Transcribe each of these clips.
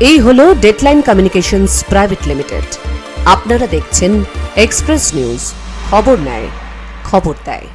এই হলো deadline communications private limited. আপনারা দেখছেন এক্সপ্রেস নিউজ, খবর নেয়, খবর দেয়।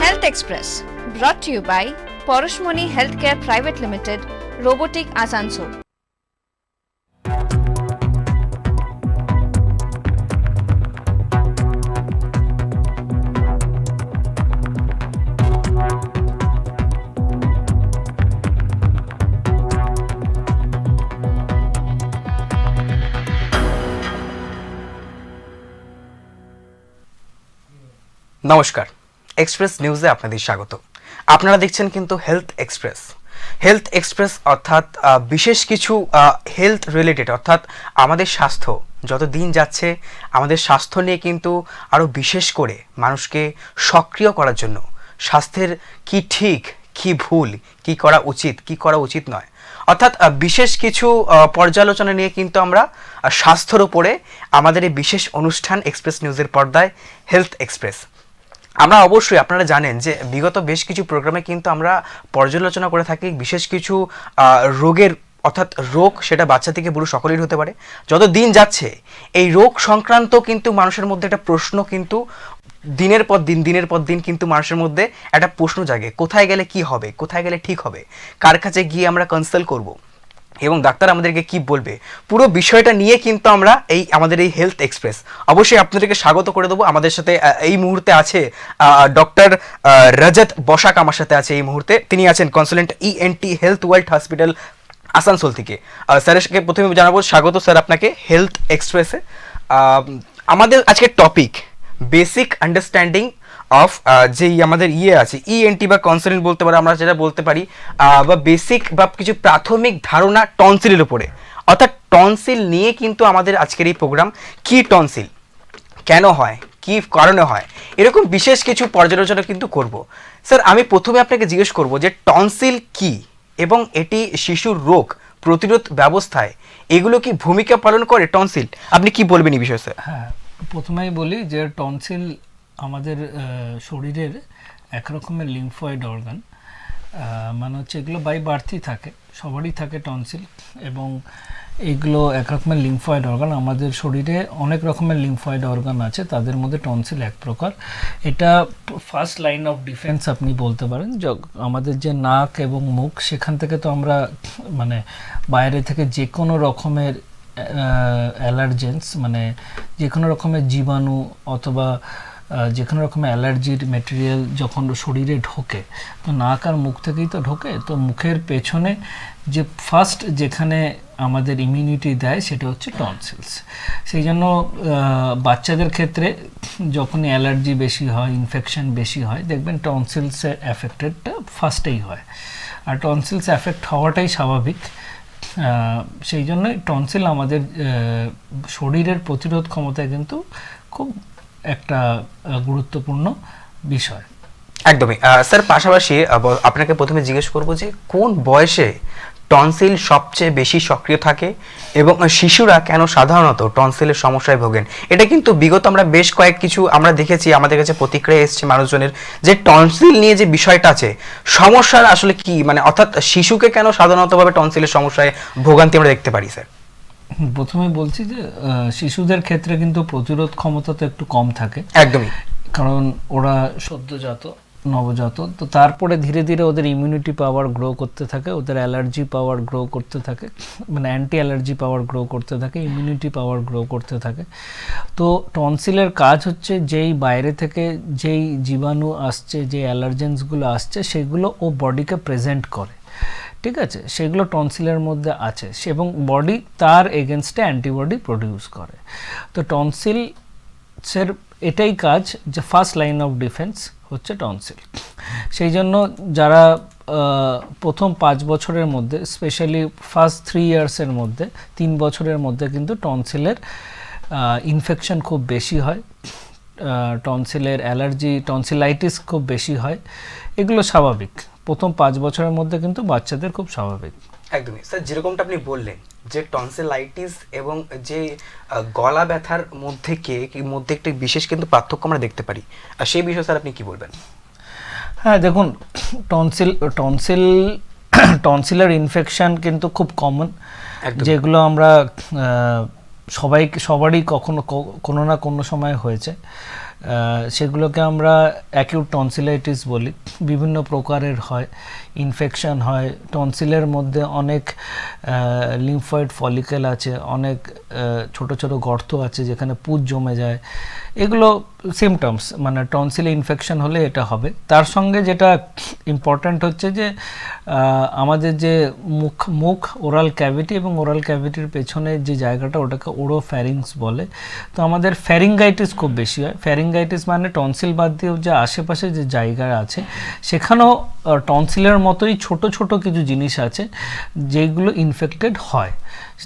Health Express brought to you by Poroshmoni Healthcare Private Limited, Robotic Asansol. নমস্কার, এক্সপ্রেস নিউজে আপনাদের স্বাগত। আপনারা দেখছেন কিন্তু হেলথ এক্সপ্রেস অর্থাৎ বিশেষ কিছু হেলথ রিলেটেড অর্থাৎ আমাদের স্বাস্থ্য যত দিন যাচ্ছে আমাদের স্বাস্থ্য নিয়ে কিন্তু আরও বিশেষ করে মানুষকে সক্রিয় করার জন্য স্বাস্থ্যের কি ঠিক কি ভুল, কি করা উচিত কি করা উচিত নয়, অর্থাৎ বিশেষ কিছু পর্যালোচনা নিয়ে কিন্তু আমরা স্বাস্থ্যের উপরে আমাদের এই বিশেষ অনুষ্ঠান এক্সপ্রেস নিউজের পর্দায় হেলথ এক্সপ্রেস। আমরা অবশ্যই আপনারা জানেন যে বিগত বেশ কিছু প্রোগ্রামে কিন্তু আমরা পর্যালোচনা করে থাকি বিশেষ কিছু রোগের, অর্থাৎ রোগ সেটা বাচ্চা থেকে বুড়ো সকলেই হতে পারে। যত দিন যাচ্ছে এই রোগ সংক্রান্ত কিন্তু মানুষের মধ্যে একটা প্রশ্ন কিন্তু দিনের পর দিন কিন্তু মানুষের মধ্যে একটা প্রশ্ন জাগে, কোথায় গেলে কি হবে, কোথায় গেলে ঠিক হবে, কার কাছে গিয়ে আমরা কনসাল্ট করব এবং ডাক্তার আমাদেরকে কি বলবে, পুরো বিষয়টা নিয়ে কিন্তু আমরা আমাদের এই হেলথ এক্সপ্রেস। অবশ্যই আপনাদেরকে স্বাগত করে দেবো। আমাদের সাথে এই মুহূর্তে আছে ডক্টর রজত বসাক, আমার সাথে আছে এই মুহূর্তে। তিনি আছেন consultant ENT health world hospital Asansol থেকে। স্যারকে প্রথমে জানাবো স্বাগত স্যার আপনাকে হেলথ এক্সপ্রেসে। আমাদের আজকের টপিক বেসিক আন্ডারস্ট্যান্ডিং অফ যেই আমাদের আছে ইএনটি বা কনসালেন্ট বলতে পারি, আমরা যেটা বলতে পারি বা বেসিক বা কিছু প্রাথমিক ধারণা টনসিলের উপরে, অর্থাৎ টনসিল নিয়ে কিন্তু আমাদের আজকের এই প্রোগ্রাম। কি টনসিল, কেন হয়, কি কারণে হয়, এরকম বিশেষ কিছু পর্যালোচনা কিন্তু করব। স্যার আমি প্রথমে আপনাকে জিজ্ঞেস করব যে টনসিল কি এবং এটি শিশুর রোগ প্রতিরোধ ব্যবস্থায় এগুলো কি ভূমিকা পালন করে টনসিল, আপনি কি বলবেন এই বিষয়ে স্যার? হ্যাঁ, প্রথমেই বলি যে টনসিল আমাদের শরীরের এক রকমের লিম্ফয়েড অর্গান, মানে হচ্ছে এগুলো বাই বার্থই থাকে, সবারই থাকে টনসিল, এবং এগুলো এক রকমের লিম্ফয়েড অর্গান। আমাদের শরীরে অনেক রকমের লিম্ফয়েড অর্গান আছে, তাদের মধ্যে টনসিল এক প্রকার। এটা ফার্স্ট লাইন অফ ডিফেন্স আপনি বলতে পারেন। আমাদের যে নাক এবং মুখ, সেখান থেকে তো আমরা মানে বাইরে থেকে যে কোনো রকমের অ্যালার্জেন্স, মানে যে কোনো রকমের জীবাণু অথবা যে কোনো রকমের অ্যালার্জির মেটেরিয়াল যখন শরীরে ঢোকে, তো নাক আর মুখ থেকেই তো ঢোকে। তো মুখের পেছনে যে ফার্স্ট যেখানে আমাদের ইমিউনিটি দেয় সেটা হচ্ছে টনসিলস। সেই জন্য বাচ্চাদের ক্ষেত্রে যখনই অ্যালার্জি বেশি হয়, ইনফেকশন বেশি হয়, দেখবেন টনসিলসে অ্যাফেক্টেডটা ফার্স্টেই হয়, আর টনসিলস অ্যাফেক্ট হওয়াটাই স্বাভাবিক। সেই জন্যই টনসিল আমাদের শরীরের প্রতিরোধ ক্ষমতায় কিন্তু খুব একটা গুরুত্বপূর্ণ বিষয়। একদমই স্যার। পাশাপাশি আপনাকে প্রথমে জিজ্ঞেস করব যে কোন বয়সে টনসিল সবচেয়ে বেশি সক্রিয় থাকে এবং শিশুরা কেন সাধারণত টনসিলের সমস্যায় ভোগেন? এটা কিন্তু বিগত আমরা বেশ কয়েক কিছু আমরা দেখেছি, আমাদের কাছে প্রতিক্রিয়া এসেছে মানুষজনের যে টনসিল নিয়ে যে বিষয়টা আছে, সমস্যার আসলে কি, মানে অর্থাৎ শিশুকে কেন সাধারণতভাবে টনসিলের সমস্যায় ভোগান্তি আমরা দেখতে পারি স্যার? প্রথমে বলছি যে শিশুদের ক্ষেত্রে কিন্তু প্রতিরোধ ক্ষমতা তো একটু কম থাকে, একদমই, কারণ ওরা সদ্যজাত নবজাত, তো তারপরে ধীরে ধীরে ওদের ইমিউনিটি পাওয়ার গ্রো করতে থাকে, ওদের অ্যালার্জি পাওয়ার গ্রো করতে থাকে, মানে অ্যান্টি অ্যালার্জি পাওয়ার গ্রো করতে থাকে, ইমিউনিটি পাওয়ার গ্রো করতে থাকে। তো টনসিলের কাজ হচ্ছে যেই বাইরে থেকে যেই জীবাণু আসছে, যে অ্যালার্জেন্সগুলো আসছে, সেগুলো ও বডিকে প্রেজেন্ট করে, ঠিক আছে, সেগুলো টনসিলের মধ্যে আছে এবং বডি তার এগেনস্টে অ্যান্টিবডি প্রডিউস করে। তো টনসিলের এটাই কাজ যে ফার্স্ট লাইন অফ ডিফেন্স হচ্ছে টনসিল। সেই জন্য যারা প্রথম 5 বছরের মধ্যে, স্পেশালি ফার্স্ট 3 ইয়ার্সের মধ্যে, 3 বছরের মধ্যে কিন্তু টনসিলের ইনফেকশন খুব বেশি হয়, টনসিলের অ্যালার্জি, টনসিলাইটিস খুব বেশি হয়। এগুলো স্বাভাবিক, প্রথম 5 বছরের মধ্যে কিন্তু বাচ্চাদের খুব স্বাভাবিক। একদমই স্যার, যেরকমটা আপনি বললেন যে টনসিলাইটিস এবং যে গলা ব্যথার মধ্যে মধ্যে একটি বিশেষ কিন্তু পার্থক্য আমরা দেখতে পারি, আর সেই বিষয়ে স্যার আপনি কি বলবেন? হ্যাঁ, দেখুন, টনসিলের ইনফেকশন কিন্তু খুব কমন, যেগুলো আমরা সবারই কোনো না কোনো সময় হয়েছে। সেগুলোকে আমরা অ্যাকিউট টনসিলাইটিস বলি। বিভিন্ন প্রকারের হয়, ইনফেকশন হয়, টনসিলের মধ্যে অনেক লিম্ফয়েড ফলিকেল আছে, অনেক ছোট ছোট গর্ত আছে যেখানে পুঁজ জমে যায়। এগুলো সিমটমস, মানে টনসিলে ইনফেকশন হলে এটা হবে। তার সঙ্গে যেটা ইম্পর্ট্যান্ট হচ্ছে যে আমাদের যে মুখ ওরাল ক্যাভিটি এবং ওরাল ক্যাভিটির পেছনে যে জায়গাটা, ওটাকে ওরোফ্যারিংস বলে। তো আমাদের ফ্যারিঙ্গাইটিস খুব বেশি হয়। ফ্যারিঙ্গাইটিস মানে টনসিল বাদ দিয়েও যে আশেপাশে যে জায়গা আছে সেখানেও টনসিলের মতোই ছোট ছোট কিছু জিনিস আছে যেগুলো ইনফেক্টেড হয়।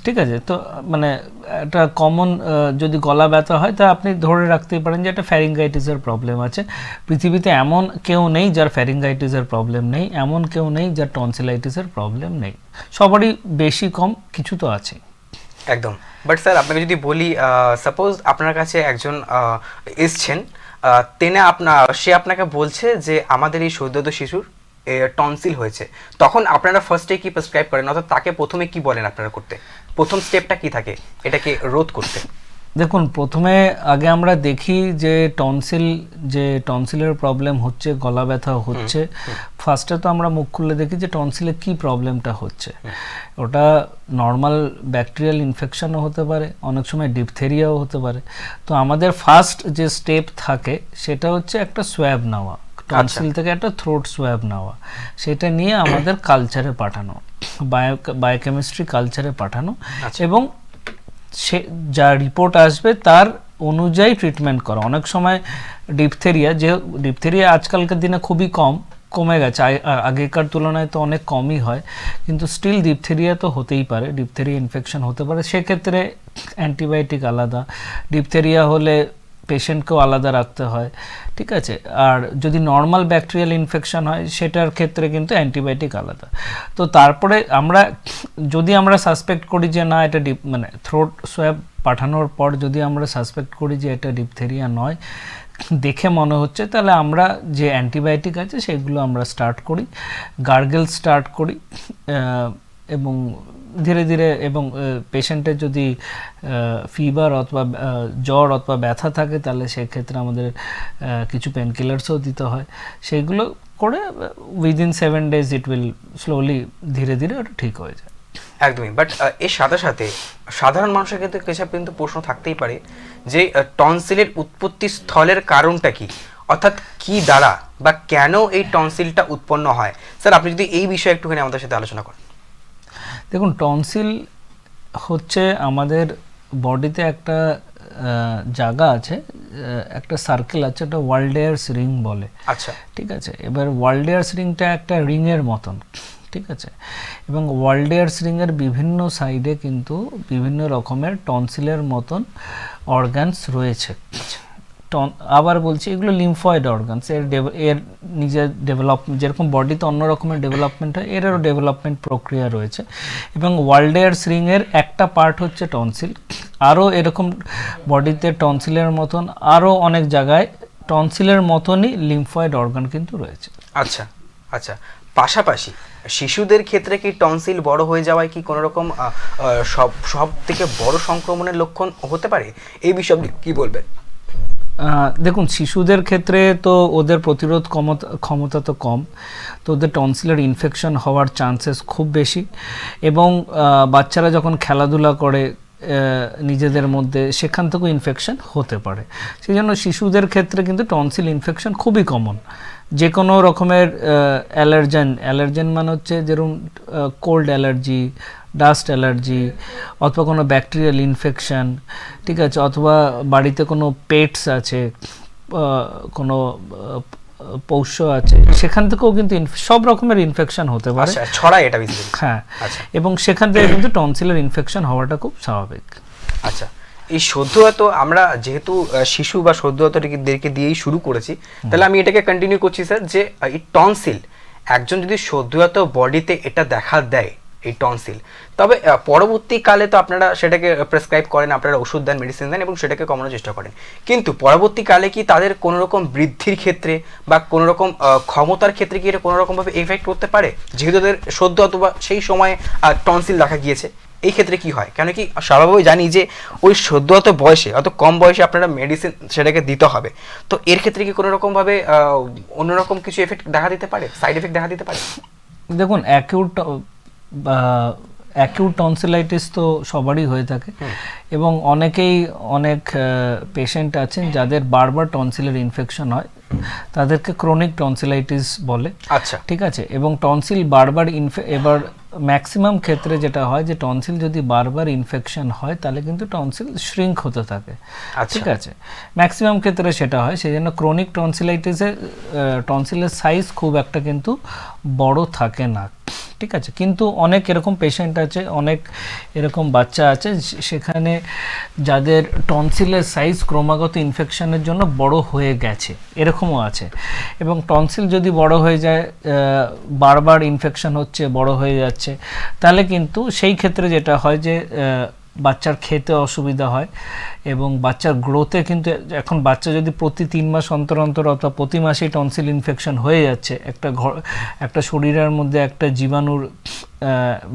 ঠিক আছে, তো মানে একটা কমন যদি গলা ব্যথা হয় তা আপনি ধরে রাখতেই পারেন যে একটা ফ্যারিঙ্গাইটিসের প্রবলেম আছে। পৃথিবীতে এমন কেউ নেই যার ফ্যারিঙ্গাইটিসের প্রবলেম নেই, এমন কেউ নেই যার টনসিলাইটিসের প্রবলেম নেই। সবারই বেশি কম কিছু তো আছে। একদম। বাট স্যার, আপনাকে যদি বলি, সাপোজ আপনার কাছে একজন এসছেন, সে আপনাকে বলছে যে আমাদের এই সদ্যোজাত শিশুর টনসিল হয়েছে, তখন আপনারা ফার্স্টে কি প্রেসক্রাইব করেন, অর্থাৎ তাকে প্রথমে কি বলেন আপনারা করতে? প্রথম স্টেপটা কি থাকে এটাকে রোধ করতে? দেখুন, প্রথমে আগে আমরা দেখি যে টনসিলের প্রবলেম হচ্ছে, গলা ব্যথা হচ্ছে। ফার্স্টে তো আমরা মুখ খুলে দেখি যে টনসিলে কি প্রবলেমটা হচ্ছে। ওটা নর্মাল ব্যাকটেরিয়াল ইনফেকশনও হতে পারে, অনেক সময় ডিপথেরিয়াও হতে পারে। তো আমাদের ফার্স্ট যে স্টেপ থাকে সেটা হচ্ছে একটা সোয়াব নেওয়া, টনসিল থেকে একটা থ্রোট সোয়াব নেওয়া। সেটা নিয়ে আমাদের কালচারে পাঠানো, বায়োকেমিস্ট্রি কালচারে পাঠানো, এবং সে যা রিপোর্ট আসবে তার অনুযায়ী ট্রিটমেন্ট করা। অনেক সময় ডিপথেরিয়া আজকালকার দিনে খুবই কমে গেছে, আগেকার তুলনায় তো অনেক কমই হয়, কিন্তু স্টিল ডিপথেরিয়া তো হতেই পারে, ডিপথেরিয়া ইনফেকশন হতে পারে। সেক্ষেত্রে অ্যান্টিবায়োটিক আলাদা, ডিপথেরিয়া হলে পেশেন্টকেও আলাদা রাখতে হয়। ঠিক আছে, আর যদি নর্মাল ব্যাকটেরিয়াল ইনফেকশন হয় সেটার ক্ষেত্রে কিন্তু অ্যান্টিবায়োটিক আলাদা। তো তারপরে যদি আমরা সাসপেক্ট করি যে না এটা মানে থ্রোট সোয়াব পাঠানোর পর যদি আমরা সাসপেক্ট করি যে এটা ডিপথেরিয়া নয়, দেখে মনে হচ্ছে, তাহলে আমরা যে অ্যান্টিবায়োটিক আছে সেগুলো আমরা স্টার্ট করি, গার্গেল স্টার্ট করি, এবং ধীরে ধীরে, এবং পেশেন্টের যদি ফিভার অথবা জ্বর অথবা ব্যথা থাকে তাহলে সেক্ষেত্রে আমাদের কিছু পেনকিলার্সও দিতে হয়। সেইগুলো করে within 7 days it will slowly, ধীরে ধীরে ওটা ঠিক হয়ে যায়। একদমই। বাট এর সাথে সাথে সাধারণ মানুষের ক্ষেত্রে কিন্তু প্রশ্ন থাকতেই পারে যে টনসিলের উৎপত্তি স্থলের কারণটা কি, অর্থাৎ কি দ্বারা বা কেন এই টনসিলটা উৎপন্ন হয়। স্যার, আপনি যদি এই বিষয়ে একটুখানি আমাদের সাথে আলোচনা করেন। দেখুন, টনসিল হচ্ছে আমাদের বডিতে একটা জায়গা আছে, একটা সার্কেল আছে, ওটা ওয়াল্ডেয়ার্স রিং বলে। আচ্ছা, ঠিক আছে। এবার ওয়াল্ডেয়ার্স রিংটা একটা রিংয়ের মতন, ঠিক আছে, এবং ওয়াল্ডেয়ার্স রিংয়ের বিভিন্ন সাইডে কিন্তু বিভিন্ন রকমের টনসিলের মতন অর্গানস রয়েছে। আবার বলছি, এগুলো লিম্ফয়েড অর্গানস, এর নিজের ডেভেলপমেন্ট, যেরকম বডিতে অন্য রকমের ডেভেলপমেন্ট হয়, এরও ডেভেলপমেন্ট প্রক্রিয়া রয়েছে। এবং ওয়াল্ডেয়ার্স রিংয়ের একটা পার্ট হচ্ছে টনসিল। আরও এরকম বডিতে টনসিলের মতন আরও অনেক জায়গায় টনসিলের মতনই লিম্ফয়েড অর্গান কিন্তু রয়েছে। আচ্ছা আচ্ছা। পাশাপাশি শিশুদের ক্ষেত্রে কি টনসিল বড় হয়ে যাওয়ায় কি কোনো রকম সব থেকে বড় সংক্রমণের লক্ষণ হতে পারে? এই বিষয়ে কি বলবেন? দেখুন, শিশুদের ক্ষেত্রে তো ওদের প্রতিরোধ ক্ষমতা তো কম, তো ওদের টনসিলের ইনফেকশন হওয়ার চান্সেস খুব বেশি। এবং বাচ্চারা যখন খেলাধুলা করে নিজেদের মধ্যে, সেখান থেকেও ইনফেকশন হতে পারে। সেই জন্য শিশুদের ক্ষেত্রে কিন্তু টনসিল ইনফেকশন খুবই কমন। যে কোনো রকমের অ্যালার্জেন মানে হচ্ছে যেরকম কোল্ড অ্যালার্জি, ডাস্ট অ্যালার্জি, অথবা কোনো ব্যাকটেরিয়াল ইনফেকশন, ঠিক আছে, অথবা বাড়িতে কোনো পেটস আছে, কোনো পৌষ আছে, সেখান থেকেও কিন্তু সব রকমের ইনফেকশন হতে পারে। আচ্ছা, ছড়ায় এটা বেসিক্যালি। হ্যাঁ, আচ্ছা। এবং সেখান থেকে কিন্তু টনসিলের ইনফেকশন হওয়াটা খুব স্বাভাবিক। আচ্ছা, এই সদ্যজাত আমরা যেহেতু শিশু বা সদ্যজাতদেরকে দিয়েই শুরু করেছি, তাহলে আমি এটাকে কন্টিনিউ করছি স্যার, যে এই টনসিল একজন যদি সদ্যজাত বডিতে এটা দেখা দেয় এই টনসিল, তবে পরবর্তীকালে তো আপনারা সেটাকে প্রেসক্রাইব করেন, আপনারা ওষুধ দেন, মেডিসিন দেন এবং সেটাকে কমানোর চেষ্টা করেন, কিন্তু পরবর্তীকালে কি তাদের কোনো রকম বৃদ্ধির ক্ষেত্রে বা কোনো রকম ক্ষমতার ক্ষেত্রে কি এটা কোনো রকমভাবে এফেক্ট করতে পারে, যেহেতু তাদের সদ্য অথবা সেই সময় টনসিল দেখা গিয়েছে? এই ক্ষেত্রে কি হয়, কেন কি স্বাভাবিকভাবে জানি যে ওই সদ্যজাত বয়সে, অত কম বয়সে আপনারা মেডিসিন সেটাকে দিতে হবে, তো এর ক্ষেত্রে কি কোনো রকমভাবে অন্যরকম কিছু এফেক্ট দেখা দিতে পারে, সাইড এফেক্ট দেখা দিতে পারে? দেখুন, অ্যাকিউট টনসিলাইটিস তো সবারই হয়ে থাকে, এবং অনেক পেশেন্ট আছেন যাদের বারবার টনসিলের ইনফেকশন হয়, তাদেরকে ক্রনিক টনসিলাইটিস বলে। আচ্ছা, ঠিক আছে। এবং টনসিল বারবার এবার ম্যাক্সিমাম ক্ষেত্রে যেটা হয় যে টনসিল যদি বারবার ইনফেকশন হয় তাহলে কিন্তু টনসিল শ্রিঙ্ক হতে থাকে। ঠিক আছে, ম্যাক্সিমাম ক্ষেত্রে সেটা হয়, সেই জন্য ক্রনিক টনসিলাইটিসে টনসিলের সাইজ খুব একটা কিন্তু বড় থাকে না। ঠিক আছে, কিন্তু অনেক এরকম পেশেন্ট আছে, অনেক এরকম বাচ্চা আছে সেখানে যাদের টনসিলের সাইজ ক্রমাগত ইনফেকশনের জন্য বড় হয়ে গেছে, এরকমও আছে। এবং টনসিল যদি বড় হয়ে যায়, বারবার ইনফেকশন হচ্ছে, বড় হয়ে যাচ্ছে, তাহলে কিন্তু সেই ক্ষেত্রে যেটা হয় যে বাচ্চার খেতে অসুবিধা হয় এবং বাচ্চার গ্রোথে কিন্তু, এখন বাচ্চা যদি প্রতি 3 মাস অন্তর অন্তর অথবা প্রতি মাসেই টনসিল ইনফেকশন হয়ে যাচ্ছে, একটা শরীরের মধ্যে একটা জীবাণুর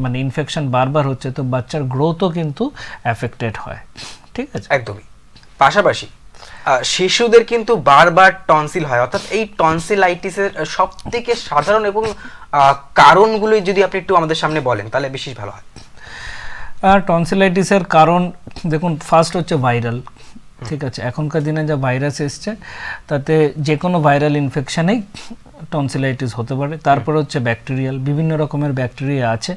মানে ইনফেকশন বারবার হচ্ছে, তো বাচ্চার গ্রোথও কিন্তু অ্যাফেক্টেড হয়। ঠিক আছে, একদমই। পাশাপাশি শিশুদের কিন্তু বারবার টনসিল হয়, অর্থাৎ এই টনসিলাইটিসের সবথেকে সাধারণ এবং কারণগুলো যদি আপনি একটু আমাদের সামনে বলেন তাহলে বেশি ভালো হয়। টনসিলাইটিসের কারণ দেখুন, ফার্স্ট হচ্ছে ভাইরাল। ঠিক আছে, এখনকার দিনে যা ভাইরাস এসছে তাতে যে কোনো ভাইরাল ইনফেকশনেই টনসিলাইটিস হতে পারে। তারপর হচ্ছে ব্যাকটেরিয়াল, বিভিন্ন রকমের ব্যাকটেরিয়া আছে,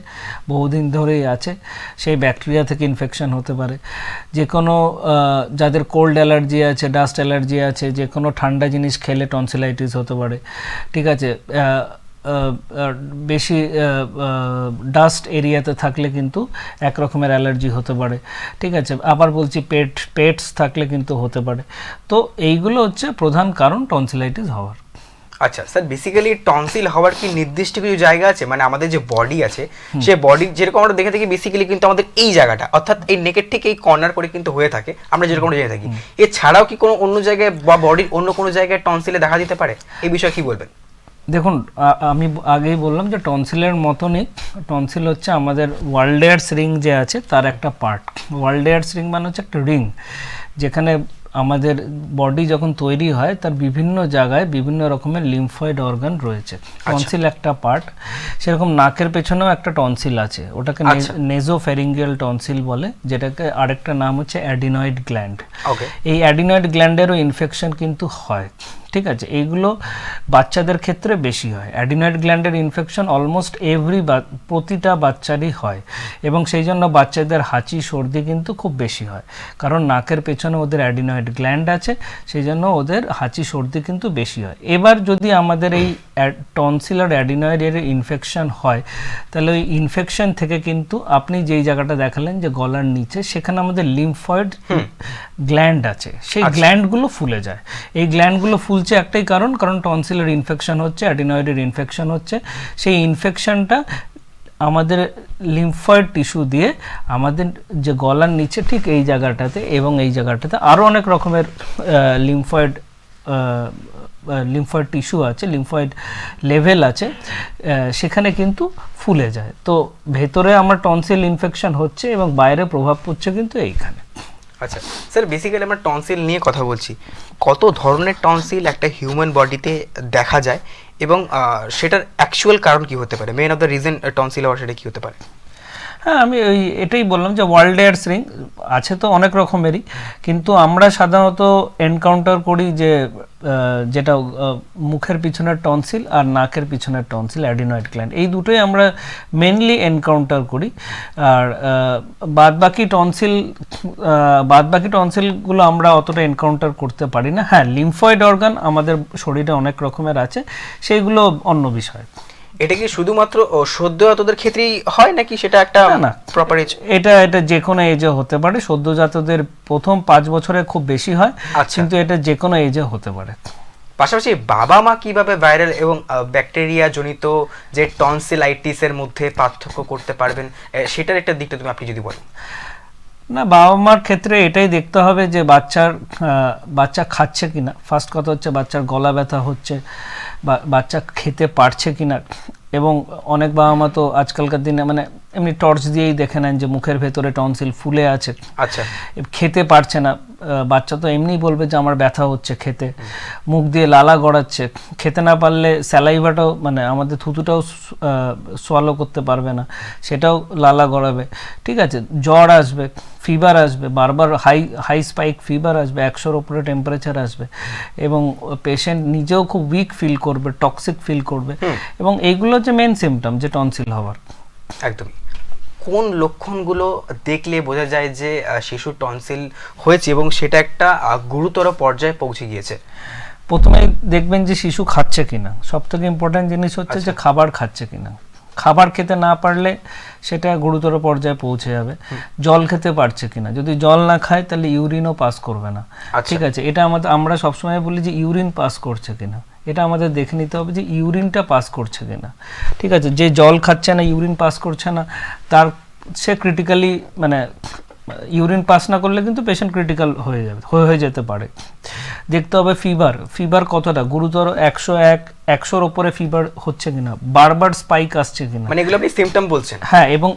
বহুদিন ধরেই আছে, সেই ব্যাকটেরিয়া থেকে ইনফেকশন হতে পারে। যে কোনো যাদের কোল্ড অ্যালার্জি আছে, ডাস্ট অ্যালার্জি আছে, যে কোনো ঠান্ডা জিনিস খেলে টনসিলাইটিস হতে পারে। ঠিক আছে, বেশি ডাস্ট এরিয়াতে থাকলে কিন্তু এক রকমের অ্যালার্জি হতে পারে। ঠিক আছে, আবার বলছি পেটস থাকলে কিন্তু হতে পারে। তো এইগুলো হচ্ছে প্রধান কারণ টনসিলাইটিস হওয়ার। আচ্ছা স্যার, বেসিক্যালি টনসিল হওয়ার কি নির্দিষ্ট কিছু জায়গা আছে, মানে আমাদের যে বডি আছে সে বডি যেরকম আমরা দেখে থাকি বেসিক্যালি কিন্তু আমাদের এই জায়গাটা, অর্থাৎ এই নেকের ঠিক এই কর্নার করে কিন্তু হয়ে থাকে আমরা যেরকম জেনে থাকি, এছাড়াও কি কোনো অন্য জায়গায় বা বডির অন্য কোনো জায়গায় টনসিলে দেখা দিতে পারে? এই বিষয়ে কি বলবেন? দেখুন, আমি আগেই বললাম যে টনসিলের মতনই টনসিল হচ্ছে আমাদের ওয়ার্ল্ডেয়ার্স রিং যে আছে তার একটা পার্ট। ওয়ার্ল্ডেয়ার্স রিং মানে হচ্ছে একটা রিং, যেখানে আমাদের বডি যখন তৈরি হয় তার বিভিন্ন জায়গায় বিভিন্ন রকমের লিম্ফয়েড অর্গান রয়েছে। টনসিল একটা পার্ট, সেরকম নাকের পেছনেও একটা টনসিল আছে, ওটাকে নেজোফ্যারিঙ্গিয়াল টনসিল বলে, যেটাকে আরেকটা নাম হচ্ছে অ্যাডিনয়েড গ্ল্যান্ড। এই অ্যাডিনয়েড গ্ল্যান্ডেরও ইনফেকশন কিন্তু হয়। ঠিক আছে, এইগুলো বাচ্চাদের ক্ষেত্রে বেশি হয়। অ্যাডিনয়েড গ্ল্যান্ডের ইনফেকশন অলমোস্ট প্রতিটা বাচ্চারই হয়, এবং সেই জন্য বাচ্চাদের হাঁচি সর্দি কিন্তু খুব বেশি হয়, কারণ নাকের পেছনে ওদের অ্যাডিনয়েড গ্ল্যান্ড আছে, সেই জন্য ওদের হাঁচি সর্দি কিন্তু বেশি হয়। এবার যদি আমাদের এই টনসিল আর অ্যাডিনয়েড এর ইনফেকশন হয়, তাহলে ওই ইনফেকশন থেকে কিন্তু আপনি যেই জায়গাটা দেখালেন যে গলার নিচে, সেখানে আমাদের লিম্ফয়েড গ্ল্যান্ড আছে, সেই গ্ল্যান্ডগুলো ফুলে যায়। এই গ্ল্যান্ডগুলো ফুলছে একটাই কারণ টনসিলের ইনফেকশন হচ্ছে, অ্যাডিনয়েডের ইনফেকশন হচ্ছে। সেই ইনফেকশনটা আমাদের লিম্ফয়েড টিস্যু দিয়ে আমাদের যে গলার নিচে ঠিক এই জায়গাটাতে এবং এই জায়গাটাতে আরও অনেক রকমের লিম্ফয়েড টিস্যু আছে, লিম্ফয়েড লেভেল আছে, সেখানে কিন্তু ফুলে যায়। তো ভেতরে আমার টনসিল ইনফেকশন হচ্ছে এবং বাইরে প্রভাব পড়ছে কিন্তু এইখানে। আচ্ছা স্যার, বেসিক্যালি আমরা টনসিল নিয়ে কথা বলছি, কত ধরনের টনসিল একটা হিউম্যান বডিতে দেখা যায় এবং সেটার অ্যাকচুয়াল কারণ কি হতে পারে, main of the reason tonsil হওয়ার সেটা কি হতে পারে? হ্যাঁ, আমি এটাই বললাম যে ওয়ার্ল্ড এয়ার রিং আছে তো অনেক রকমেরই, কিন্তু আমরা সাধারণত এনকাউন্টার করি যে যেটা মুখের পিছনের টনসিল আর নাকের পিছনের টনসিল, অ্যাডিনয়েড গ্ল্যান্ড, এই দুটোই আমরা মেনলি এনকাউন্টার করি। আর বাদবাকি টনসিলগুলো আমরা অতটা এনকাউন্টার করতে পারি না। হ্যাঁ, লিম্ফয়েড অর্গান আমাদের শরীরে অনেক রকমের আছে, সেইগুলো অন্য বিষয়। এটা কি শুধুমাত্র সদ্যজাতদের ক্ষেত্রেই হয় নাকি সেটা একটা না প্রপার এজ? এটা যে কোনো এজে হতে পারে। সদ্যজাতদের প্রথম 5 বছরে খুব বেশি হয়, কিন্তু এটা যে কোনো এজে হতে পারে। পাশাপাশি বাবা মা কিভাবে ভাইরাল এবং ব্যাকটেরিয়া জনিত যে টনসিলাইটিসের মধ্যে পার্থক্য করতে পারবেন, সেটার একটা দিকটা তুমি আপনি যদি বলেন। না, বাবা মার ক্ষেত্রে এটাই দেখতে হবে যে বাচ্চা খাচ্ছে কিনা। ফার্স্ট কথা হচ্ছে বাচ্চার গলা ব্যথা হচ্ছে, বাচ্চা খেতে পারছে কিনা। এবং অনেক বাবা মা তো আজকালকার দিনে মানে এমনি টর্চ দিয়েই দেখে নেন যে মুখের ভেতরে টনসিল ফুলে আছে, আচ্ছা, খেতে পারছে না। বাচ্চা তো এমনিই বলবে যে আমার ব্যথা হচ্ছে খেতে, মুখ দিয়ে লালা গড়াচ্ছে, খেতে না পারলে স্যালাইভাটাও মানে আমাদের থুতুটাও সোয়ালো করতে পারবে না, সেটাও লালা গড়াবে। ঠিক আছে, জ্বর আসবে, ফিভার আসবে, বারবার হাই স্পাইক ফিভার আসবে, 100-র উপরে টেম্পারেচার আসবে, এবং পেশেন্ট নিজেও খুব উইক ফিল করবে, টক্সিক ফিল করবে। এবং এইগুলো হচ্ছে মেন সিমটম যে টনসিল হওয়ার। একদমই। কোন লক্ষণগুলো দেখলে বোঝা যায় যে শিশু টনসিল হয়েছে এবং সেটা একটা গুরুতর পর্যায়ে পৌঁছে গিয়েছে? প্রথমে দেখবেন যে শিশু খাচ্ছে কিনা। সবথেকে ইম্পর্টেন্ট জিনিস হচ্ছে যে খাবার খাচ্ছে কিনা। খাবার খেতে না পারলে সেটা গুরুতর পর্যায়ে পৌঁছে যাবে। জল খেতে পারছে কিনা, যদি জল না খায় তাহলে ইউরিনও পাস করবে না। ঠিক আছে, এটা আমরা সবসময় বলি যে ইউরিন পাস করছে কিনা, এটা আমাদের দেখে নিতে হবে যে ইউরিনটা পাস করছে কিনা। ঠিক আছে, যে জল খাচ্ছে না, ইউরিন পাস করছে না, সে ক্রিটিক্যালি মানে ইউরিন পাস না করলে কিন্তু পেশেন্ট ক্রিটিক্যাল হয়ে যেতে পারে। দেখতে হবে ফিভার কতটা গুরুতর, 101-100-র উপরে ফিভার হচ্ছে কিনা, বারবার স্পাইক আসছে কিনা। মানে এগুলো আপনি সিম্পটম বলছেন? হ্যাঁ, এবং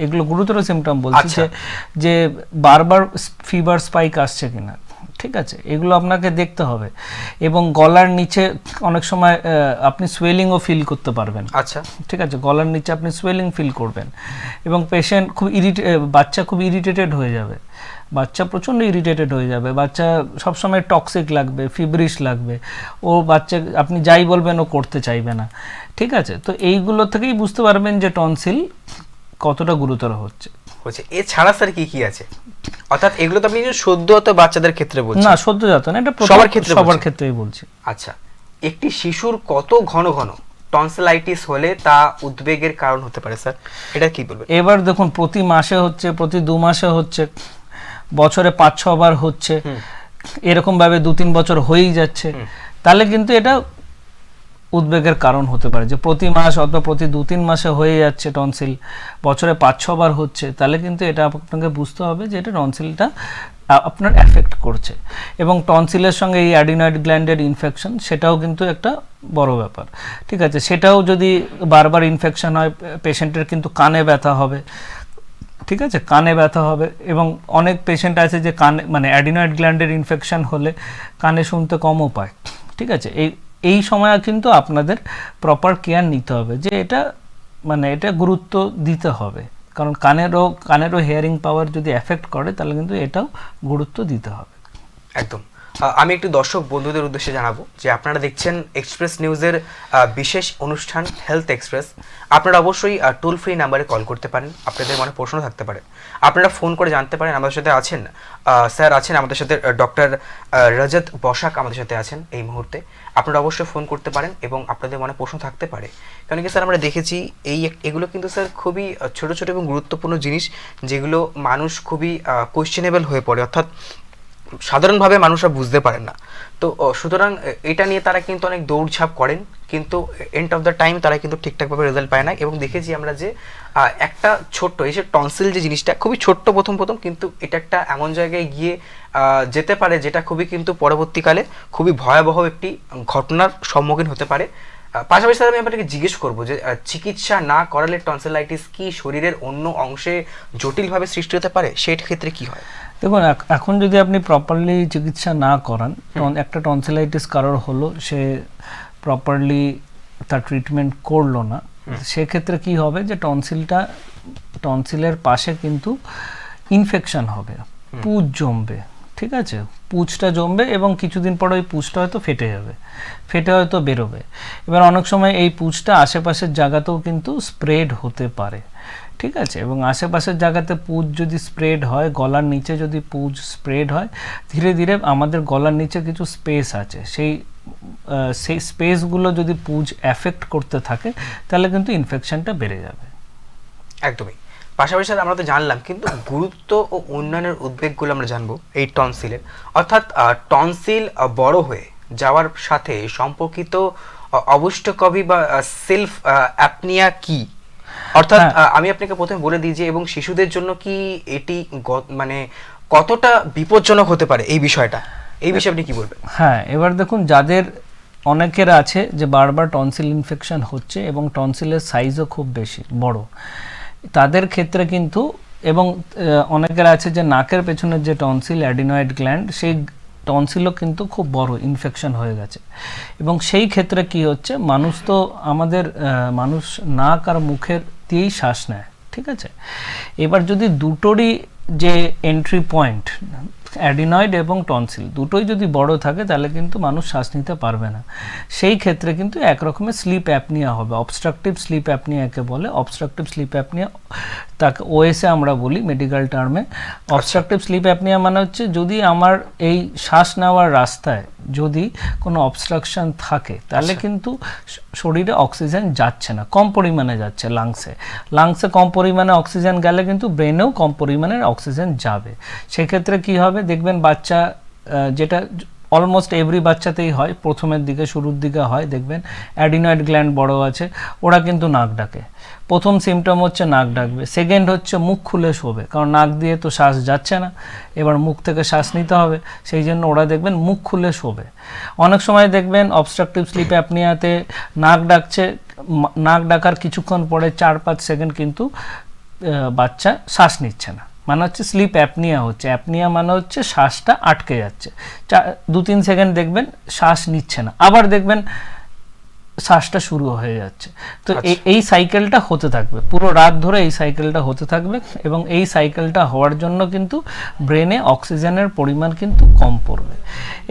এগুলো গুরুতর সিম্পটম বলছি, যে বারবার ফিভার স্পাইক আসছে কিনা। ঠিক আছে, এগুলো আপনাকে দেখতে হবে। এবং গলার নিচে অনেক সময় আপনি সোয়েলিংও ফিল করতে পারবেন। আচ্ছা, ঠিক আছে, গলার নিচে আপনি সোয়েলিং ফিল করবেন। এবং বাচ্চা খুব ইরিটেটেড হয়ে যাবে, বাচ্চা প্রচণ্ড ইরিটেটেড হয়ে যাবে, বাচ্চা সবসময় টক্সিক লাগবে, ফিব্রিশ লাগবে, বাচ্চা আপনি যাই বলবেন ও করতে চাইবে না। ঠিক আছে, তো এইগুলো থেকেই বুঝতে পারবেন যে টনসিল কতটা গুরুতর হচ্ছে। এছাড়া স্যার কি কি আছে? অর্থাৎ এগুলো তো আপনি সদ্যজাত বাচ্চাদের ক্ষেত্রে বলছেন? না, সদ্যজাত না, এটা সবার ক্ষেত্রেই বলছি। আচ্ছা, একটি শিশুর কত ঘন ঘন টনসিলাইটিস হলে তা উদ্বেগের কারণ হতে পারে স্যার, এটা কি বলবেন? এবার দেখুন, প্রতি মাসে হচ্ছে, প্রতি 2 মাসে হচ্ছে, বছরে 5-6 বার হচ্ছে, এরকম ভাবে 2-3 বছর হয়েই যাচ্ছে, তাহলে কিন্তু এটা উদ্বেগের কারণ হতে পারে। যে প্রতি মাস অথবা প্রতি 2-3 মাসে হয়ে যাচ্ছে টনসিল, বছরে 5-6 বার হচ্ছে, তাহলে কিন্তু এটা আপনাকে বুঝতে হবে যে এটা টনসিলটা আপনার এফেক্ট করছে। এবং টনসিলের সঙ্গে এই অ্যাডিনয়েড গ্ল্যান্ডের ইনফেকশন, সেটাও কিন্তু একটা বড় ব্যাপার। ঠিক আছে, সেটাও যদি বারবার ইনফেকশন হয়, পেশেন্টের কিন্তু কানে ব্যথা হবে। ঠিক আছে, কানে ব্যথা হবে। এবং অনেক পেশেন্ট আছে যে কানে মানে অ্যাডিনয়েড গ্ল্যান্ডের ইনফেকশন হলে কানে শুনতে কমও পায়। ঠিক আছে, এই সময় কিন্তু আপনাদের প্রপার কেয়ার নিতে হবে, যে এটা গুরুত্ব দিতে হবে। কারণ কানেরও হিয়ারিং পাওয়ার যদি এফেক্ট করে, তাহলে কিন্তু এটাও গুরুত্ব দিতে হবে। একদম। আমি একটু দর্শক বন্ধুদের উদ্দেশ্যে জানাবো যে আপনারা দেখছেন এক্সপ্রেস নিউজের বিশেষ অনুষ্ঠান হেলথ এক্সপ্রেস। আপনারা অবশ্যই টোল ফ্রি নাম্বারে কল করতে পারেন, আপনাদের মনে প্রশ্ন থাকতে পারে, আপনারা ফোন করে জানতে পারেন। আমাদের সাথে আছেন স্যার, আছেন আমাদের সাথে ডক্টর রজত বসাক আমাদের সাথে আছেন এই মুহূর্তে। আপনারা অবশ্যই ফোন করতে পারেন এবং আপনাদের মনে প্রশ্ন থাকতে পারে। কারণ কি স্যার, আমরা দেখেছি এগুলো কিন্তু স্যার খুবই ছোট ছোট এবং গুরুত্বপূর্ণ জিনিস, যেগুলো মানুষ খুবই কোয়েশ্চেনেবল হয়ে পড়ে, অর্থাৎ সাধারণভাবে মানুষরা বুঝতে পারেন না। তো সুতরাং এটা নিয়ে তারা কিন্তু অনেক দৌড়ঝাঁপ করেন, কিন্তু এন্ড অফ দ্য টাইম তারা কিন্তু ঠিকঠাকভাবে রেজাল্ট পায় না। এবং দেখেছি আমরা যে একটা ছোট্ট এই যে টনসিল যে জিনিসটা খুবই ছোট্ট প্রথম কিন্তু এটা একটা এমন জায়গায় গিয়ে যেতে পারে যেটা খুবই কিন্তু পরবর্তীকালে খুবই ভয়াবহ একটি ঘটনার সম্মুখীন হতে পারে। পাশাপাশি স্যার আমি আপনাকে জিজ্ঞেস করবো যে চিকিৎসা না করালে টনসিলাইটিস কি শরীরের অন্য অংশে জটিলভাবে সৃষ্টি হতে পারে, সেই ক্ষেত্রে কি হয়? দেখুন, এখন যদি আপনি প্রপারলি চিকিৎসা না করান, একটা টনসিলাইটিস কারোর হলো, সে প্রপারলি তার ট্রিটমেন্ট করলো না, সেক্ষেত্রে কি হবে যে টনসিলের পাশে কিন্তু ইনফেকশন হবে, পুঁজ জমবে, ঠিক আছে, পুঁজটা জমবে এবং কিছুদিন পর ওই পুঁজটা হয়তো ফেটে হয়তো বেরোবে। এবার অনেক সময় এই পুঁজটা আশেপাশের জায়গাতেও কিন্তু স্প্রেড হতে পারে, ঠিক আছে, এবং আশেপাশের জায়গাতে পুঁজ যদি স্প্রেড হয়, গলার নিচে যদি পুঁজ স্প্রেড হয়, ধীরে ধীরে আমাদের গলার নিচে কিছু স্পেস আছে, সেই স্পেসগুলো যদি পুঁজ অ্যাফেক্ট করতে থাকে তাহলে কিন্তু ইনফেকশনটা বেড়ে যাবে। একদমই। পাশাপাশি আমরা তো জানলাম, কিন্তু গুরুত্ব ও উন্নয়নের উদ্বেগগুলো আমরা জানবো এই টনসিলের, অর্থাৎ টনসিল বড় হয়ে যাওয়ার সাথে সম্পর্কিত অবষ্টকবি বা সেলফ অ্যাপনিয়া কি, অর্থাৎ আমি আপনাকে প্রথমে বলে দিই যে এবং শিশুদের জন্য কি এটি মানে কতটা বিপজ্জনক হতে পারে এই বিষয়টা, এই বিষয়ে আপনি কি বলবেন? হ্যাঁ, এবার দেখুন, যাদের অনেকের আছে যে বারবার টনসিল ইনফেকশন হচ্ছে এবং টনসিলের সাইজও খুব বেশি বড়, তাদের ক্ষেত্রে কিন্তু, এবং অনেকের আছে যে নাকের পেছনের যে টনসিল অ্যাডিনয়েড গ্ল্যান্ড, সেই টনসিলও কিন্তু খুব বড় ইনফেকশন হয়ে গেছে, এবং সেই ক্ষেত্রে কি হচ্ছে, মানুষ নাক আর মুখের দিয়েই শ্বাস নেয়, ঠিক আছে। এবার যদি দুটোরই যে এন্ট্রি পয়েন্ট অ্যাডিনয়েড এবং টনসিল দুটোই যদি বড় থাকে তাহলে কিন্তু মানুষ শ্বাস নিতে পারবে না। সেই ক্ষেত্রে কিন্তু একরকমের স্লিপ অ্যাপনিয়া হবে, অবস্ট্রাকটিভ স্লিপ অ্যাপনিয়াকে বলে। অবস্ট্রাকটিভ স্লিপ অ্যাপনিয়া, তাকে ওএসএ আমরা বলি মেডিকেল টার্মে। অবস্ট্রাকটিভ স্লিপ অ্যাপনিয়া মানে হচ্ছে যদি আমার এই শ্বাস নেওয়ার রাস্তায় যদি কোনো অবস্ট্রাকশন থাকে তাহলে কিন্তু শরীরে অক্সিজেন যাচ্ছে না, কম পরিমাণে যাচ্ছে লাংসে কম পরিমাণে অক্সিজেন গেলে কিন্তু ব্রেনেও কম পরিমাণের অক্সিজেন যাবে। সেক্ষেত্রে কি হবে, দেখবেন বাচ্চা, যেটা অলমোস্ট এভরি বাচ্চাতেই হয়, প্রথমের দিকে শুরুর দিকে হয়, দেখবেন অ্যাডিনয়েড গ্ল্যান্ড বড় আছে, ওরা কিন্তু নাক ডাকে। প্রথম সিমটম হচ্ছে নাক ডাকবে, সেকেন্ড হচ্ছে মুখ খুলে শোবে, কারণ নাক দিয়ে তো শ্বাস যাচ্ছে না, এবার মুখ থেকে শ্বাস নিতে হবে, সেই জন্য ওরা দেখবেন মুখ খুলে শোবে। অনেক সময় দেখবেন অবস্ট্রাকটিভ স্লিপ অ্যাপনিয়াতে নাক ডাকছে, নাক ডাকার কিছুক্ষণ পরে 4-5 সেকেন্ড কিন্তু বাচ্চা শ্বাস নিচ্ছে না, মানে হচ্ছে স্লিপ অ্যাপনিয়া হচ্ছে। অ্যাপনিয়া মানে হচ্ছে শ্বাসটা আটকে যাচ্ছে, 2-3 সেকেন্ড দেখবেন শ্বাস নিচ্ছে না, আবার দেখবেন শ্বাসটা শুরু হয়ে যাচ্ছে। তো এই সাইকেলটা হতে থাকবে, পুরো রাত ধরে এই সাইকেলটা হতে থাকবে, এবং এই সাইকেলটা হওয়ার জন্য কিন্তু ব্রেনে অক্সিজেনের পরিমাণ কিন্তু কম পড়বে।